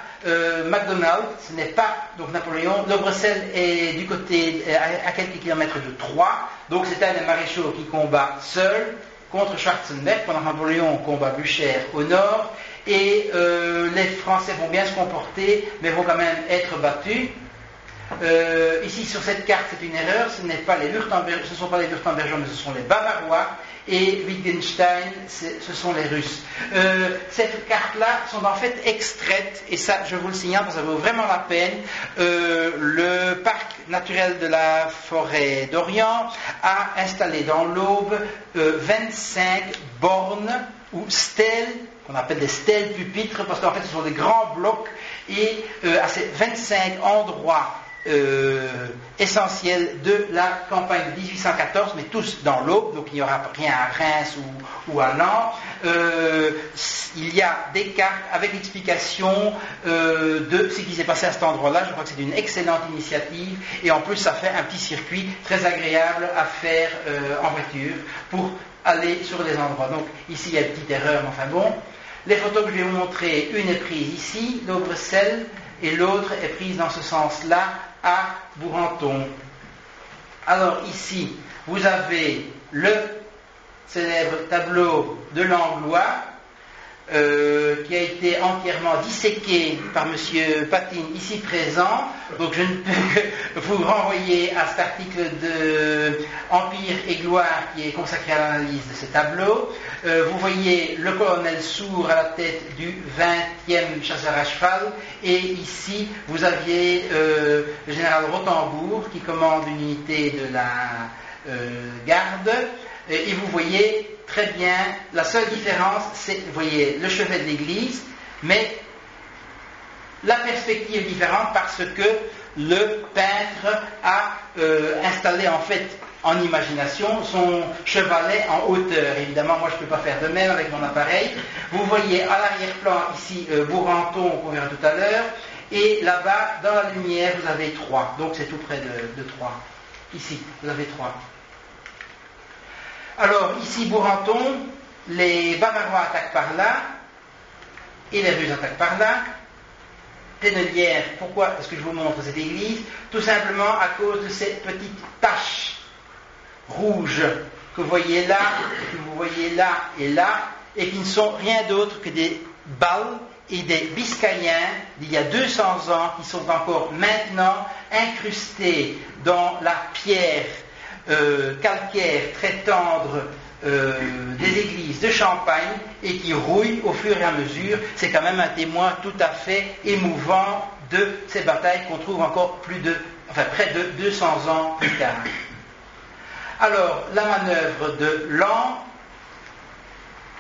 MacDonald, ce n'est pas donc Napoléon. Laubressel est du côté à quelques kilomètres de Troyes, donc c'est un des maréchaux qui combat seul contre Schwarzenberg pendant que Napoléon combat Blücher au nord, et les Français vont bien se comporter mais vont quand même être battus. Ici sur cette carte c'est une erreur, ce ne sont pas les Württembergeois mais ce sont les Bavarois, et Wittgenstein ce sont les Russes. Cette carte-là sont en fait extraites, et ça je vous le signale parce que ça vaut vraiment la peine. Le parc naturel de la forêt d'Orient a installé dans l'Aube 25 bornes ou stèles, qu'on appelle des stèles pupitres, parce qu'en fait ce sont des grands blocs, et à ces 25 endroits essentiels de la campagne de 1814, mais tous dans l'Aube, donc il n'y aura rien à Reims ou à Nantes. Il y a des cartes avec l'explication de ce qui s'est passé à cet endroit-là. Je crois que c'est une excellente initiative, et en plus ça fait un petit circuit très agréable à faire en voiture pour aller sur les endroits. Donc ici il y a une petite erreur, mais enfin bon. Les photos que je vais vous montrer, une est prise ici, Laubressel, et l'autre est prise dans ce sens-là, à Bourenton. Alors ici, vous avez le célèbre tableau de Langlois, qui a été entièrement disséqué par M. Patine, ici présent. Donc je ne peux que vous renvoyer à cet article de Empire et Gloire qui est consacré à l'analyse de ce tableau. Vous voyez le colonel Sourd à la tête du 20e chasseur à cheval, et ici vous aviez le général Rothenbourg qui commande une unité de la garde, et vous voyez très bien, la seule différence, c'est, vous voyez, le chevet de l'église, mais la perspective est différente parce que le peintre a installé en fait en imagination son chevalet en hauteur. Évidemment, moi je ne peux pas faire de même avec mon appareil. Vous voyez à l'arrière-plan ici Bourenton qu'on verra tout à l'heure, et là-bas, dans la lumière, vous avez Troyes. Donc c'est tout près de Troyes. Ici, vous avez Troyes. Alors, ici, Bourenton, les Bavarois attaquent par là, et les Russes attaquent par là. Thénelière, pourquoi est-ce que je vous montre cette église? Tout simplement à cause de ces petites taches rouges que vous voyez là, et là, et qui ne sont rien d'autre que des balles et des biscayens d'il y a 200 ans, qui sont encore maintenant incrustés dans la pierre calcaire très tendre des églises de Champagne, et qui rouillent au fur et à mesure. C'est quand même un témoin tout à fait émouvant de ces batailles qu'on trouve encore près de 200 ans plus tard. Alors, la manœuvre de Laon,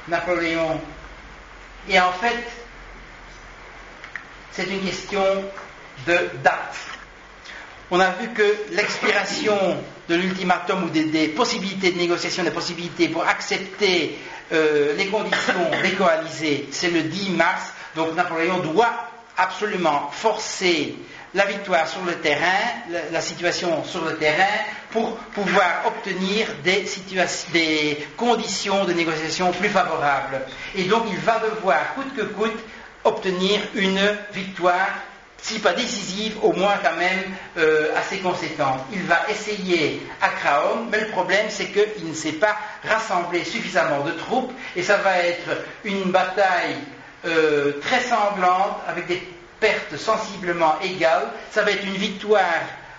Napoléon, et en fait, c'est une question de date. On a vu que l'expiration de l'ultimatum ou des possibilités de négociation, des possibilités pour accepter les conditions décoalisées, c'est le 10 mars. Donc Napoléon doit absolument forcer la victoire sur le terrain, la situation sur le terrain, pour pouvoir obtenir des conditions de négociation plus favorables. Et donc il va devoir, coûte que coûte, obtenir une victoire, si pas décisive, au moins quand même assez conséquente. Il va essayer à Craonne, mais le problème c'est qu'il ne sait pas rassembler suffisamment de troupes, et ça va être une bataille très sanglante, avec des pertes sensiblement égales. Ça va être une victoire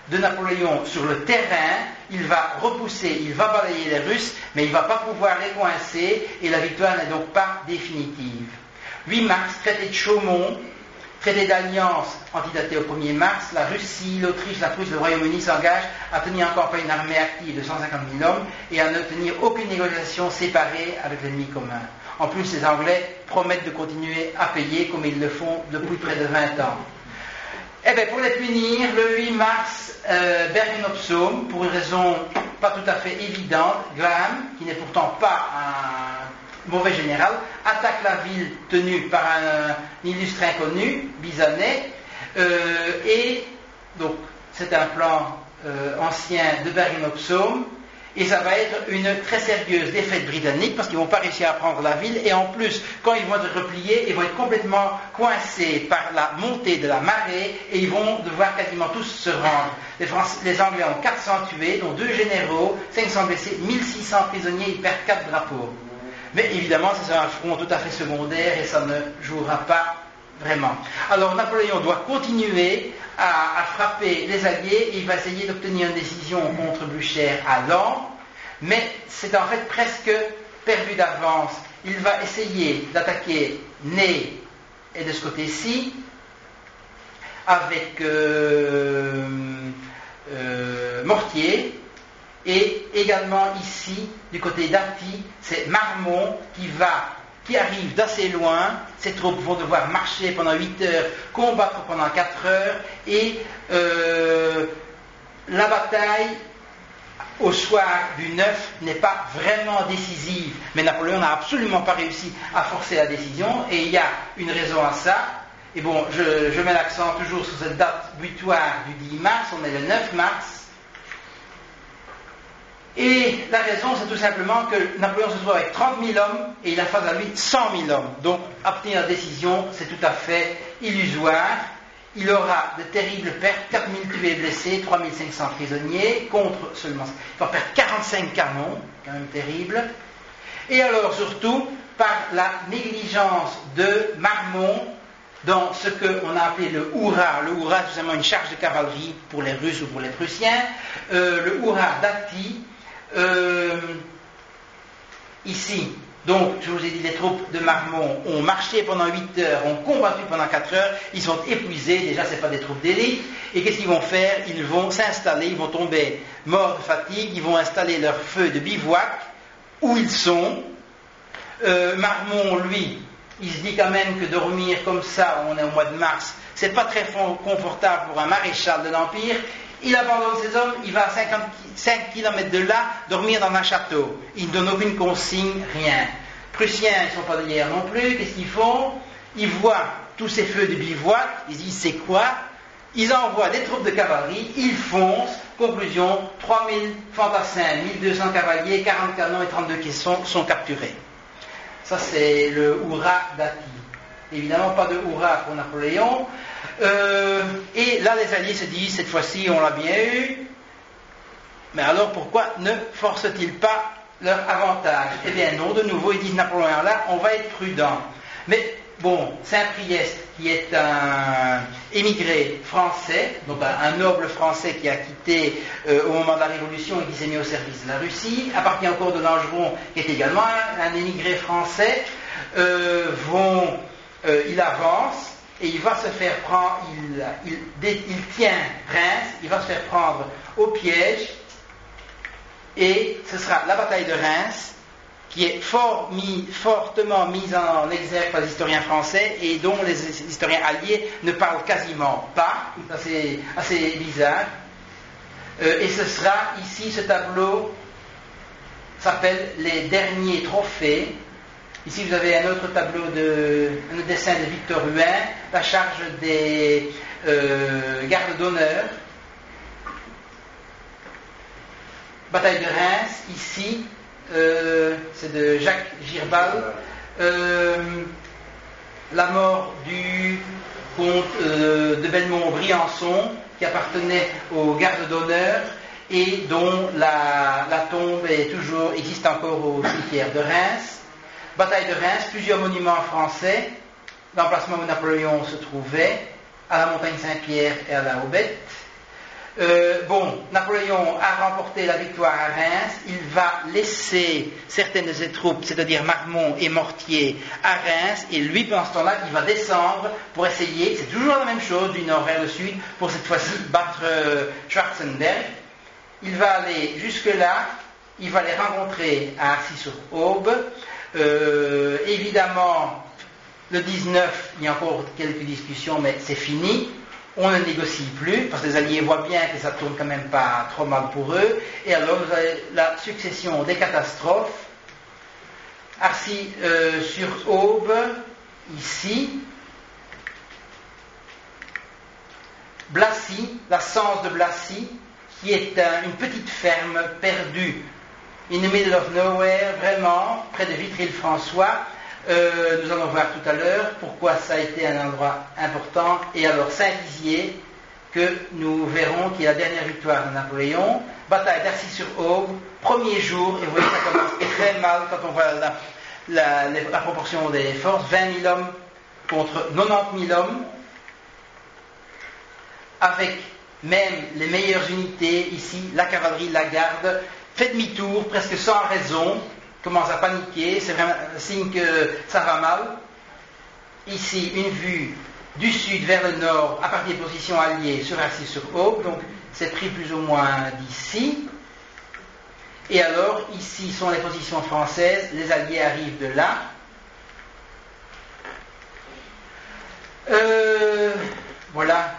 de Napoléon sur le terrain. Il va repousser, il va balayer les Russes, mais il ne va pas pouvoir les coincer, et la victoire n'est donc pas définitive. 8 mars, traité de Chaumont, traité d'alliance antidaté au 1er mars. La Russie, l'Autriche, la Prusse, le Royaume-Uni s'engagent à tenir en campagne une armée active de 150 000 hommes et à ne tenir aucune négociation séparée avec l'ennemi commun. En plus, les Anglais promettent de continuer à payer comme ils le font depuis près de 20 ans. Eh bien, pour les punir, le 8 mars, Bergen-op-Zoom, pour une raison pas tout à fait évidente, Graham, qui n'est pourtant pas un mauvais général, attaque la ville tenue par un illustre inconnu, Bizanet, et donc c'est un plan ancien de Bergen-op-Zoom, et ça va être une très sérieuse défaite britannique parce qu'ils ne vont pas réussir à prendre la ville, et en plus, quand ils vont être repliés, ils vont être complètement coincés par la montée de la marée, et ils vont devoir quasiment tous se rendre. Les Anglais ont 400 tués, dont 2 généraux, 500 blessés, 1600 prisonniers, ils perdent 4 drapeaux. Mais évidemment, c'est un front tout à fait secondaire et ça ne jouera pas vraiment. Alors Napoléon doit continuer à frapper les Alliés et il va essayer d'obtenir une décision contre Blücher à Laon, mais c'est en fait presque perdu d'avance. Il va essayer d'attaquer Ney et de ce côté-ci avec mortier. Et également ici, du côté d'Arty, c'est Marmont qui arrive d'assez loin. Ces troupes vont devoir marcher pendant 8 heures, combattre pendant 4 heures, et la bataille au soir du 9 n'est pas vraiment décisive. Mais Napoléon n'a absolument pas réussi à forcer la décision, et il y a une raison à ça. Et bon, je mets l'accent toujours sur cette date butoir du 10 mars, on est le 9 mars. Et la raison, c'est tout simplement que Napoléon se trouve avec 30 000 hommes et il a face à lui 100 000 hommes. Donc, obtenir la décision, c'est tout à fait illusoire. Il aura de terribles pertes, 4 000 tués et blessés, 3 500 prisonniers, contre seulement... Il va perdre 45 canons, quand même terrible. Et alors, surtout, par la négligence de Marmont, dans ce qu'on a appelé le hurrah. Le hurrah, c'est seulement une charge de cavalerie pour les Russes ou pour les Prussiens. Le hurrah d'Atti, ici, donc, je vous ai dit, les troupes de Marmont ont marché pendant 8 heures, ont combattu pendant 4 heures, ils sont épuisés, déjà c'est pas des troupes d'élite, et qu'est-ce qu'ils vont faire? Ils vont s'installer, ils vont tomber morts de fatigue, ils vont installer leur feu de bivouac, où ils sont. Marmont, lui, il se dit quand même que dormir comme ça, on est au mois de mars, c'est pas très confortable pour un maréchal de l'Empire. Il abandonne ses hommes, il va à 55 km de là, dormir dans un château. Il ne donne aucune consigne, rien. Prussiens, ils ne sont pas de guerre non plus, qu'est-ce qu'ils font? Ils voient tous ces feux de bivouac, ils disent c'est quoi? Ils envoient des troupes de cavalerie, ils foncent, conclusion, 3000 fantassins, 1200 cavaliers, 40 canons et 32 caissons sont capturés. Ça c'est le hurrah d'Atti. Évidemment pas de hurrah pour Napoléon. Et là les Alliés se disent, cette fois-ci on l'a bien eu, mais alors pourquoi ne forcent-ils pas leur avantage? Eh bien non, de nouveau ils disent Napoléon là, on va être prudent. Mais bon, Saint-Priest, qui est un émigré français, donc un noble français qui a quitté au moment de la Révolution et qui s'est mis au service de la Russie, appartient au corps de Langeron, qui est également un émigré français, il avance, et il va se faire prendre, il tient Reims, il va se faire prendre au piège, et ce sera la bataille de Reims, qui est fortement mise en exergue par les historiens français, et dont les historiens alliés ne parlent quasiment pas, c'est assez bizarre. Et ce sera ici, ce tableau s'appelle Les derniers trophées. Ici, vous avez un autre tableau, un dessin de Victor Huin, la charge des gardes d'honneur. Bataille de Reims, ici, c'est de Jacques Girbal. La mort du comte de Belmont-Briançon, qui appartenait aux gardes d'honneur et dont la tombe existe encore au cimetière de Reims. Bataille de Reims, plusieurs monuments français, l'emplacement où Napoléon se trouvait, à la montagne Saint-Pierre et à la Hobette. Napoléon a remporté la victoire à Reims, il va laisser certaines de ses troupes, c'est-à-dire Marmont et Mortier, à Reims, et lui, pendant ce temps-là, il va descendre pour essayer, c'est toujours la même chose, du nord vers le sud, pour cette fois-ci battre Schwarzenberg. Il va aller jusque-là, il va les rencontrer à Arcis-sur-Aube. Évidemment, le 19, il y a encore quelques discussions, mais c'est fini. On ne négocie plus, parce que les Alliés voient bien que ça tourne quand même pas trop mal pour eux. Et alors, vous avez la succession des catastrophes. Arcis-sur-Aube, ici. Blacy, la Cense de Blacy, qui est une petite ferme perdue, in the middle of nowhere, vraiment, près de Vitry-le-François. Nous allons voir tout à l'heure pourquoi ça a été un endroit important. Et alors Saint-Dizier, que nous verrons qui est la dernière victoire de Napoléon. Bataille d'Arcis-sur-Aube, premier jour, et vous voyez ça commence très mal quand on voit la proportion des forces, 20 000 hommes contre 90 000 hommes, avec même les meilleures unités ici, la cavalerie, la garde, fait demi-tour presque sans raison, commence à paniquer, c'est vraiment un signe que ça va mal. Ici, une vue du sud vers le nord à partir des positions alliées sur Arcis-sur-Aube, donc c'est pris plus ou moins d'ici. Et alors, ici sont les positions françaises, les alliés arrivent de là. Voilà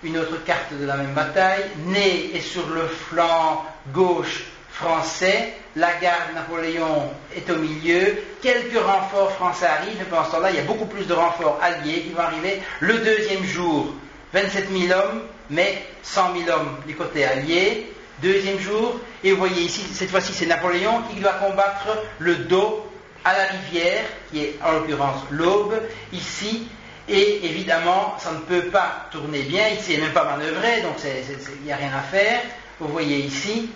une autre carte de la même bataille. Ney est sur le flanc gauche français, la garde Napoléon est au milieu, quelques renforts français arrivent, et pendant ce temps-là, il y a beaucoup plus de renforts alliés qui vont arriver. Le deuxième jour, 27 000 hommes, mais 100 000 hommes du côté allié. Deuxième jour, et vous voyez ici, cette fois-ci, c'est Napoléon qui doit combattre le dos à la rivière, qui est en l'occurrence l'Aube, ici, et évidemment, ça ne peut pas tourner bien, ici, il n'est même pas manœuvré, donc il n'y a rien à faire. Vous voyez ici,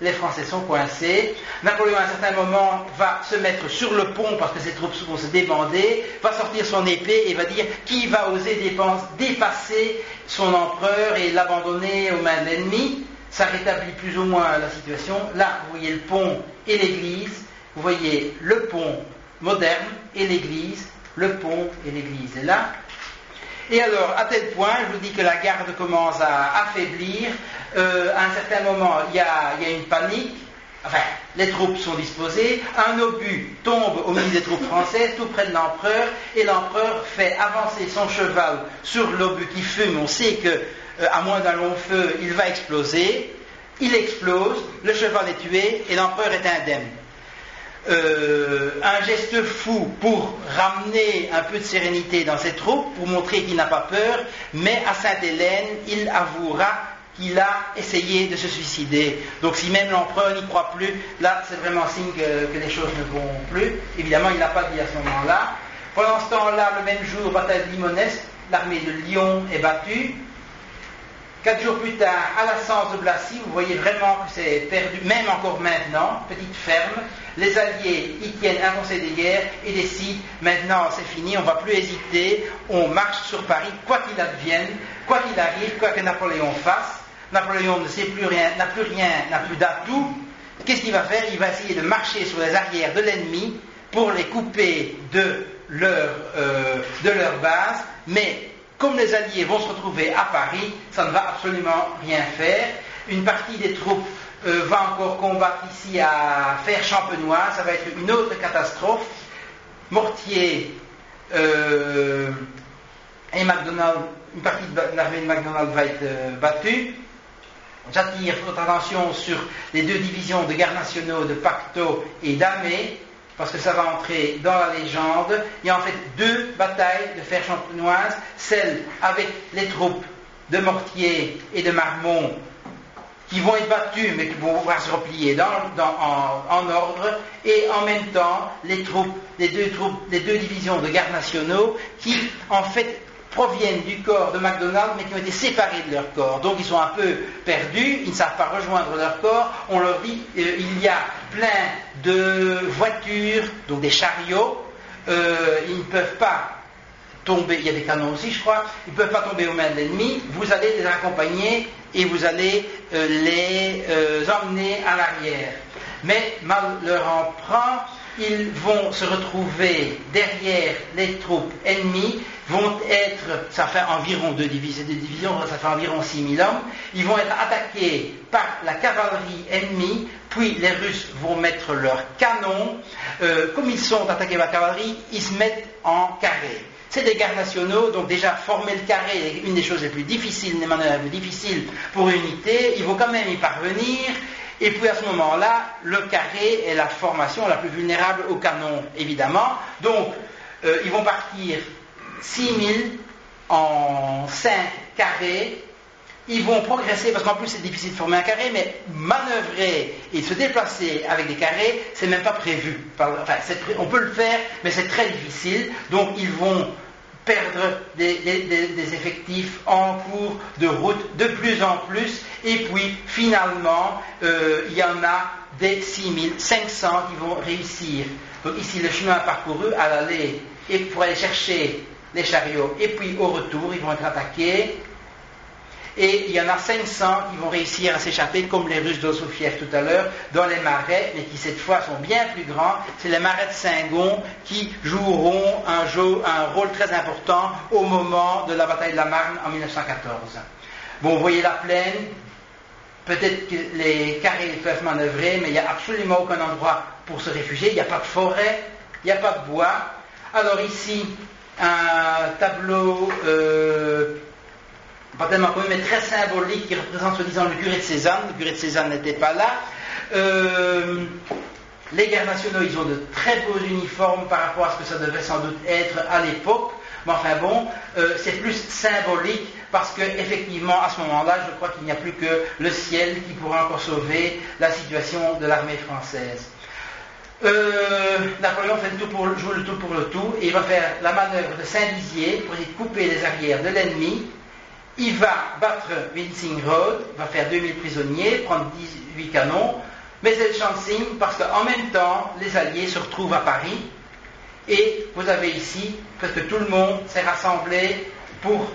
les Français sont coincés. Napoléon, à un certain moment, va se mettre sur le pont parce que ses troupes vont se débander, va sortir son épée et va dire qui va oser dépasser son empereur et l'abandonner aux mains de l'ennemi. Ça rétablit plus ou moins la situation. Là, vous voyez le pont et l'église. Vous voyez le pont moderne et l'église. Le pont et l'église est là. Et alors, à tel point, je vous dis que la garde commence à affaiblir. À un certain moment, il y a une panique. Enfin, les troupes sont disposées. Un obus tombe au milieu des troupes françaises, tout près de l'empereur, et l'empereur fait avancer son cheval sur l'obus qui fume. On sait que, à moins d'un long feu, il va exploser. Il explose, le cheval est tué, et l'empereur est indemne. Un geste fou pour ramener un peu de sérénité dans ses troupes, pour montrer qu'il n'a pas peur, mais à Sainte-Hélène, il avouera qu'il a essayé de se suicider. Donc si même l'empereur n'y croit plus, là c'est vraiment signe que les choses ne vont plus. Évidemment, il n'a pas dit à ce moment-là. Pendant ce temps-là, le même jour, bataille de Limonest, l'armée de Lyon est battue. 4 jours plus tard, à la Cense de Blacy, vous voyez vraiment que c'est perdu, même encore maintenant, petite ferme. Les Alliés y tiennent un conseil des guerres et décident, maintenant c'est fini, on ne va plus hésiter, on marche sur Paris, quoi qu'il advienne, quoi qu'il arrive, quoi que Napoléon fasse. Napoléon ne sait plus rien, n'a plus rien, n'a plus d'atout. Qu'est-ce qu'il va faire? Il va essayer de marcher sur les arrières de l'ennemi pour les couper de leur base, mais comme les Alliés vont se retrouver à Paris, ça ne va absolument rien faire. Une partie des troupes va encore combattre ici à Fère-Champenois, ça va être une autre catastrophe. Mortier et MacDonald, une partie de l'armée de MacDonald va être battue. J'attire votre attention sur les 2 divisions de gardes nationaux de Pacto et d'Amé, parce que ça va entrer dans la légende. Il y a en fait 2 batailles de Fère-Champenoise, celle avec les troupes de Mortier et de Marmont qui vont être battus, mais qui vont pouvoir se replier en ordre, et en même temps les deux divisions de gardes nationaux qui, en fait, proviennent du corps de MacDonald, mais qui ont été séparés de leur corps. Donc ils sont un peu perdus, ils ne savent pas rejoindre leur corps. On leur dit, il y a plein de voitures, donc des chariots, ils ne peuvent pas tomber, il y a des canons aussi je crois, ils ne peuvent pas tomber aux mains de l'ennemi, vous allez les accompagner et vous allez les emmener à l'arrière. Mais mal leur en prend, ils vont se retrouver derrière les troupes ennemies, vont être, ça fait environ deux divisions, ça fait environ 6000 hommes, ils vont être attaqués par la cavalerie ennemie, puis les Russes vont mettre leurs canons, comme ils sont attaqués par la cavalerie, ils se mettent en carré. C'est des gardes nationaux, donc déjà former le carré est une des choses les plus difficiles, les manœuvres les plus difficiles pour une unité, il faut quand même y parvenir. Et puis à ce moment-là, le carré est la formation la plus vulnérable au canon, évidemment. Donc, ils vont partir 6000 en 5 carrés. Ils vont progresser, parce qu'en plus c'est difficile de former un carré, mais manœuvrer et se déplacer avec des carrés, c'est même pas prévu. Enfin, on peut le faire, mais c'est très difficile. Donc, ils vont perdre des effectifs en cours de route de plus en plus, et puis finalement il y en a des 6500 qui vont réussir. Donc ici le chemin parcouru à l'aller et pour aller chercher les chariots, et puis au retour ils vont être attaqués, et il y en a 500 qui vont réussir à s'échapper, comme les Russes d'Ossofiev tout à l'heure, dans les marais, mais qui cette fois sont bien plus grands. C'est les marais de Saint-Gon qui joueront un rôle très important au moment de la bataille de la Marne en 1914. Bon, vous voyez la plaine, peut-être que les carrés peuvent manœuvrer, mais il n'y a absolument aucun endroit pour se réfugier, il n'y a pas de forêt, il n'y a pas de bois. Alors ici, un tableau pas tellement connu, mais très symbolique, qui représente soi-disant le curé de Cézanne. Le curé de Cézanne n'était pas là. Les gardes nationaux, ils ont de très beaux uniformes par rapport à ce que ça devait sans doute être à l'époque. Mais enfin bon, c'est plus symbolique, parce qu'effectivement, à ce moment-là, je crois qu'il n'y a plus que le ciel qui pourra encore sauver la situation de l'armée française. Napoléon joue le tout pour le tout, et il va faire la manœuvre de Saint-Dizier pour essayer de couper les arrières de l'ennemi. Il va battre Vinding Road, va faire 2000 prisonniers, prendre 18 canons, mais c'est le champ de signe parce qu'en même temps, les Alliés se retrouvent à Paris, et vous avez ici presque tout le monde s'est rassemblé pour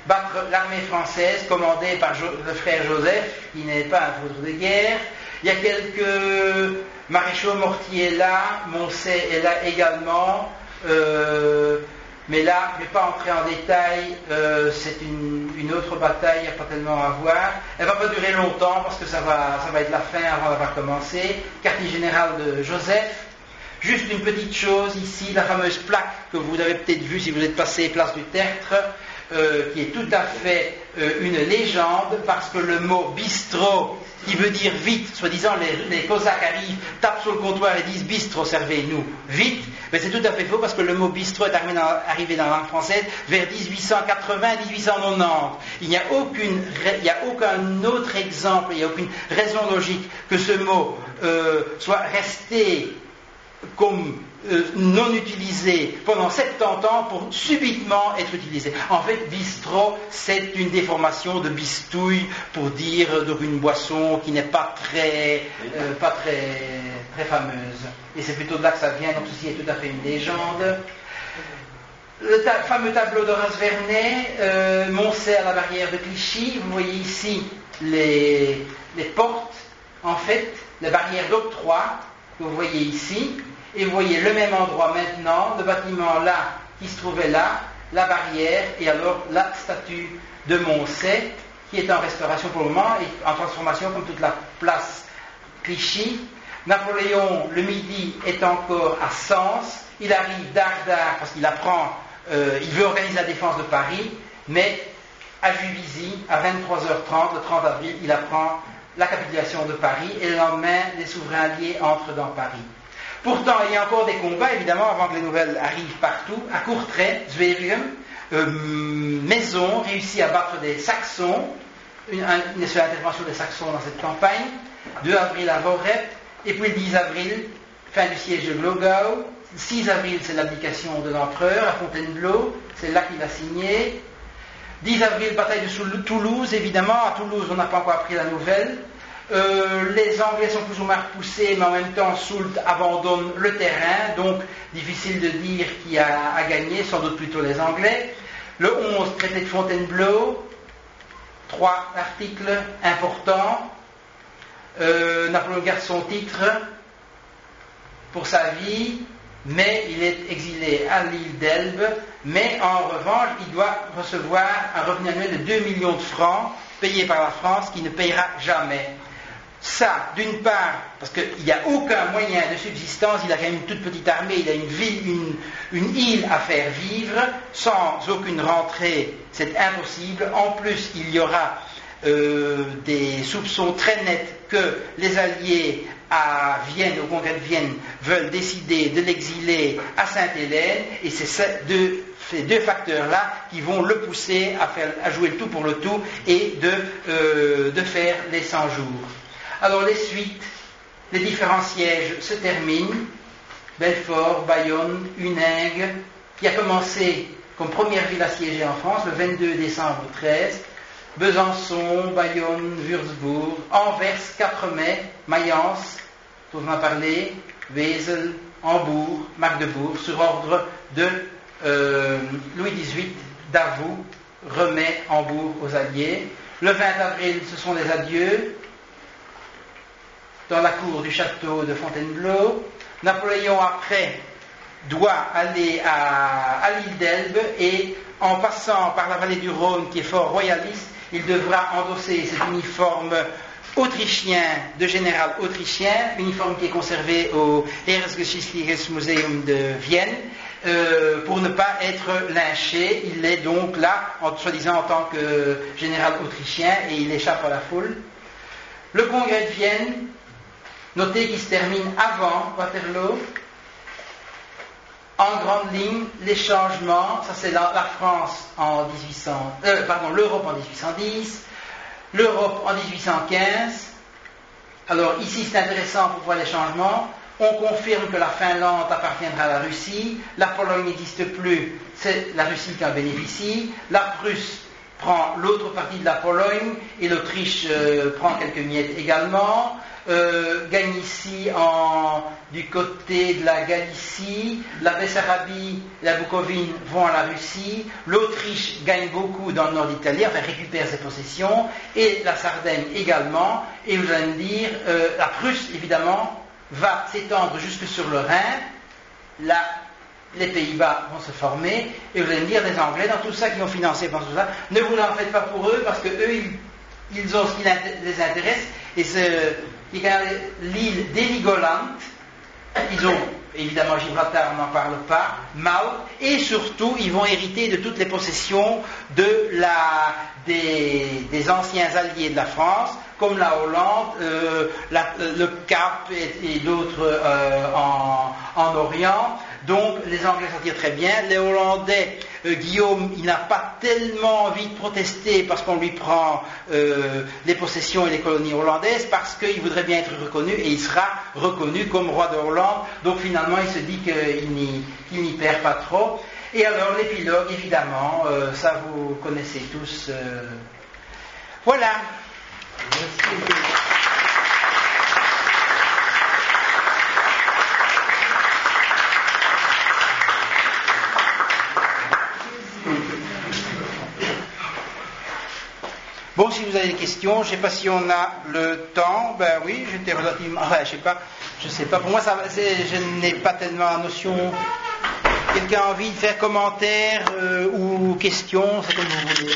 battre l'armée française commandée par le frère Joseph, qui n'est pas un foudre de guerre. Il y a quelques maréchaux, Mortier est là, Moncey est là également. Mais là, je ne vais pas entrer en détail, c'est une autre bataille, il n'y a pas tellement à voir. Elle ne va pas durer longtemps parce que ça va être la fin avant d'avoir commencé. Quartier général de Joseph. Juste une petite chose ici, la fameuse plaque que vous avez peut-être vue si vous êtes passé place du Tertre, qui est tout à fait une légende, parce que le mot bistrot, qui veut dire vite, soi-disant les Cosaques arrivent, tapent sur le comptoir et disent bistrot, servez-nous vite, mais c'est tout à fait faux, parce que le mot bistrot est arrivé dans la langue française vers 1880-1890. Il n'y a aucun autre exemple, il n'y a aucune raison logique que ce mot soit resté comme non utilisé pendant 70 ans pour subitement être utilisé. En fait, bistrot, c'est une déformation de bistouille pour dire donc une boisson qui n'est pas très fameuse. Et c'est plutôt de là que ça vient, donc ceci est tout à fait une légende. Le fameux tableau d'Horace Vernet, Moncey à la barrière de Clichy. Vous voyez ici les portes, en fait, les barrières d'octroi que vous voyez ici. Et vous voyez le même endroit maintenant, le bâtiment là, qui se trouvait là, la barrière, et alors la statue de Moncey, qui est en restauration pour le moment, et en transformation comme toute la place Clichy. Napoléon, le midi, est encore à Sens, il arrive d'Ardard, parce qu'il apprend, il veut organiser la défense de Paris, mais à Juvisy, à 23h30, le 30 avril, il apprend la capitulation de Paris, et le lendemain, les souverains alliés entrent dans Paris. Pourtant, il y a encore des combats, évidemment, avant que les nouvelles arrivent partout. À Courtrai, Zwevegem, Maison réussit à battre des Saxons, une seule intervention des Saxons dans cette campagne. 2 avril à Vorep, et puis le 10 avril, fin du siège de Glogau. 6 avril, c'est l'abdication de l'empereur à Fontainebleau, c'est là qu'il a signé. 10 avril, bataille de Toulouse, évidemment. À Toulouse, on n'a pas encore appris la nouvelle. Les Anglais sont plus ou moins repoussés, mais en même temps, Soult abandonne le terrain, donc difficile de dire qui a gagné, sans doute plutôt les Anglais. Le 11, traité de Fontainebleau, 3 articles importants. Napoléon garde son titre pour sa vie, mais il est exilé à l'île d'Elbe, mais en revanche, il doit recevoir un revenu annuel de 2 millions de francs payé par la France, qui ne payera jamais. Ça, d'une part, parce qu'il n'y a aucun moyen de subsistance, il a quand même une toute petite armée, il a une ville, une île à faire vivre, sans aucune rentrée, c'est impossible. En plus, il y aura des soupçons très nets que les Alliés à Vienne, au congrès de Vienne, veulent décider de l'exiler à Sainte-Hélène, et c'est ces deux facteurs-là qui vont le pousser à jouer le tout pour le tout et de faire les 100 jours. Alors les suites, les différents sièges se terminent. Belfort, Bayonne, Huningue, qui a commencé comme première ville assiégée en France le 22 décembre 13, Besançon, Bayonne, Würzburg, Anvers, 4 mai, Mayence, dont on a parlé, Wesel, Hambourg, Magdebourg, sur ordre de Louis XVIII, Davout, remet Hambourg aux Alliés. Le 20 avril, ce sont les adieux dans la cour du château de Fontainebleau. Napoléon, après, doit aller à l'île d'Elbe, et en passant par la vallée du Rhône, qui est fort royaliste, il devra endosser cet uniforme autrichien, de général autrichien, uniforme qui est conservé au Heeresgeschichtliches Museum de Vienne, pour ne pas être lynché. Il est donc là, soi-disant en tant que général autrichien, et il échappe à la foule. Le congrès de Vienne, notez qu'il se termine avant Waterloo. En grande ligne, les changements, ça c'est la France en l'Europe en 1810, l'Europe en 1815. Alors ici c'est intéressant pour voir les changements. On confirme que la Finlande appartiendra à la Russie, la Pologne n'existe plus, c'est la Russie qui en bénéficie, la Prusse prend l'autre partie de la Pologne et l'Autriche prend quelques miettes également. Gagne ici du côté de la Galicie, la Bessarabie, la Bucovine vont à la Russie, l'Autriche gagne beaucoup dans le nord d'Italie, enfin récupère ses possessions, et la Sardaigne également, et vous allez me dire, la Prusse évidemment va s'étendre jusque sur le Rhin, là les Pays-Bas vont se former, et vous allez me dire, les Anglais dans tout ça qui ont financé pendant tout ça, ne vous en faites pas pour eux, parce que eux ils ont ce qui les intéresse, et l'île d'Heligoland, ils ont évidemment Gibraltar, on n'en parle pas, Malte, et surtout ils vont hériter de toutes les possessions des anciens alliés de la France, comme la Hollande, le Cap et d'autres en Orient. Donc les Anglais s'en tirent très bien. Les Hollandais, Guillaume, il n'a pas tellement envie de protester parce qu'on lui prend les possessions et les colonies hollandaises, parce qu'il voudrait bien être reconnu, et il sera reconnu comme roi de Hollande. Donc finalement il se dit qu'il n'y perd pas trop. Et alors l'épilogue, évidemment, ça vous connaissez tous. Voilà. Merci. Bon, si vous avez des questions, je ne sais pas si on a le temps. Ben oui, j'étais relativement. Enfin, je sais pas. Pour moi, je n'ai pas tellement la notion. Quelqu'un a envie de faire commentaire ou question, c'est comme vous voulez.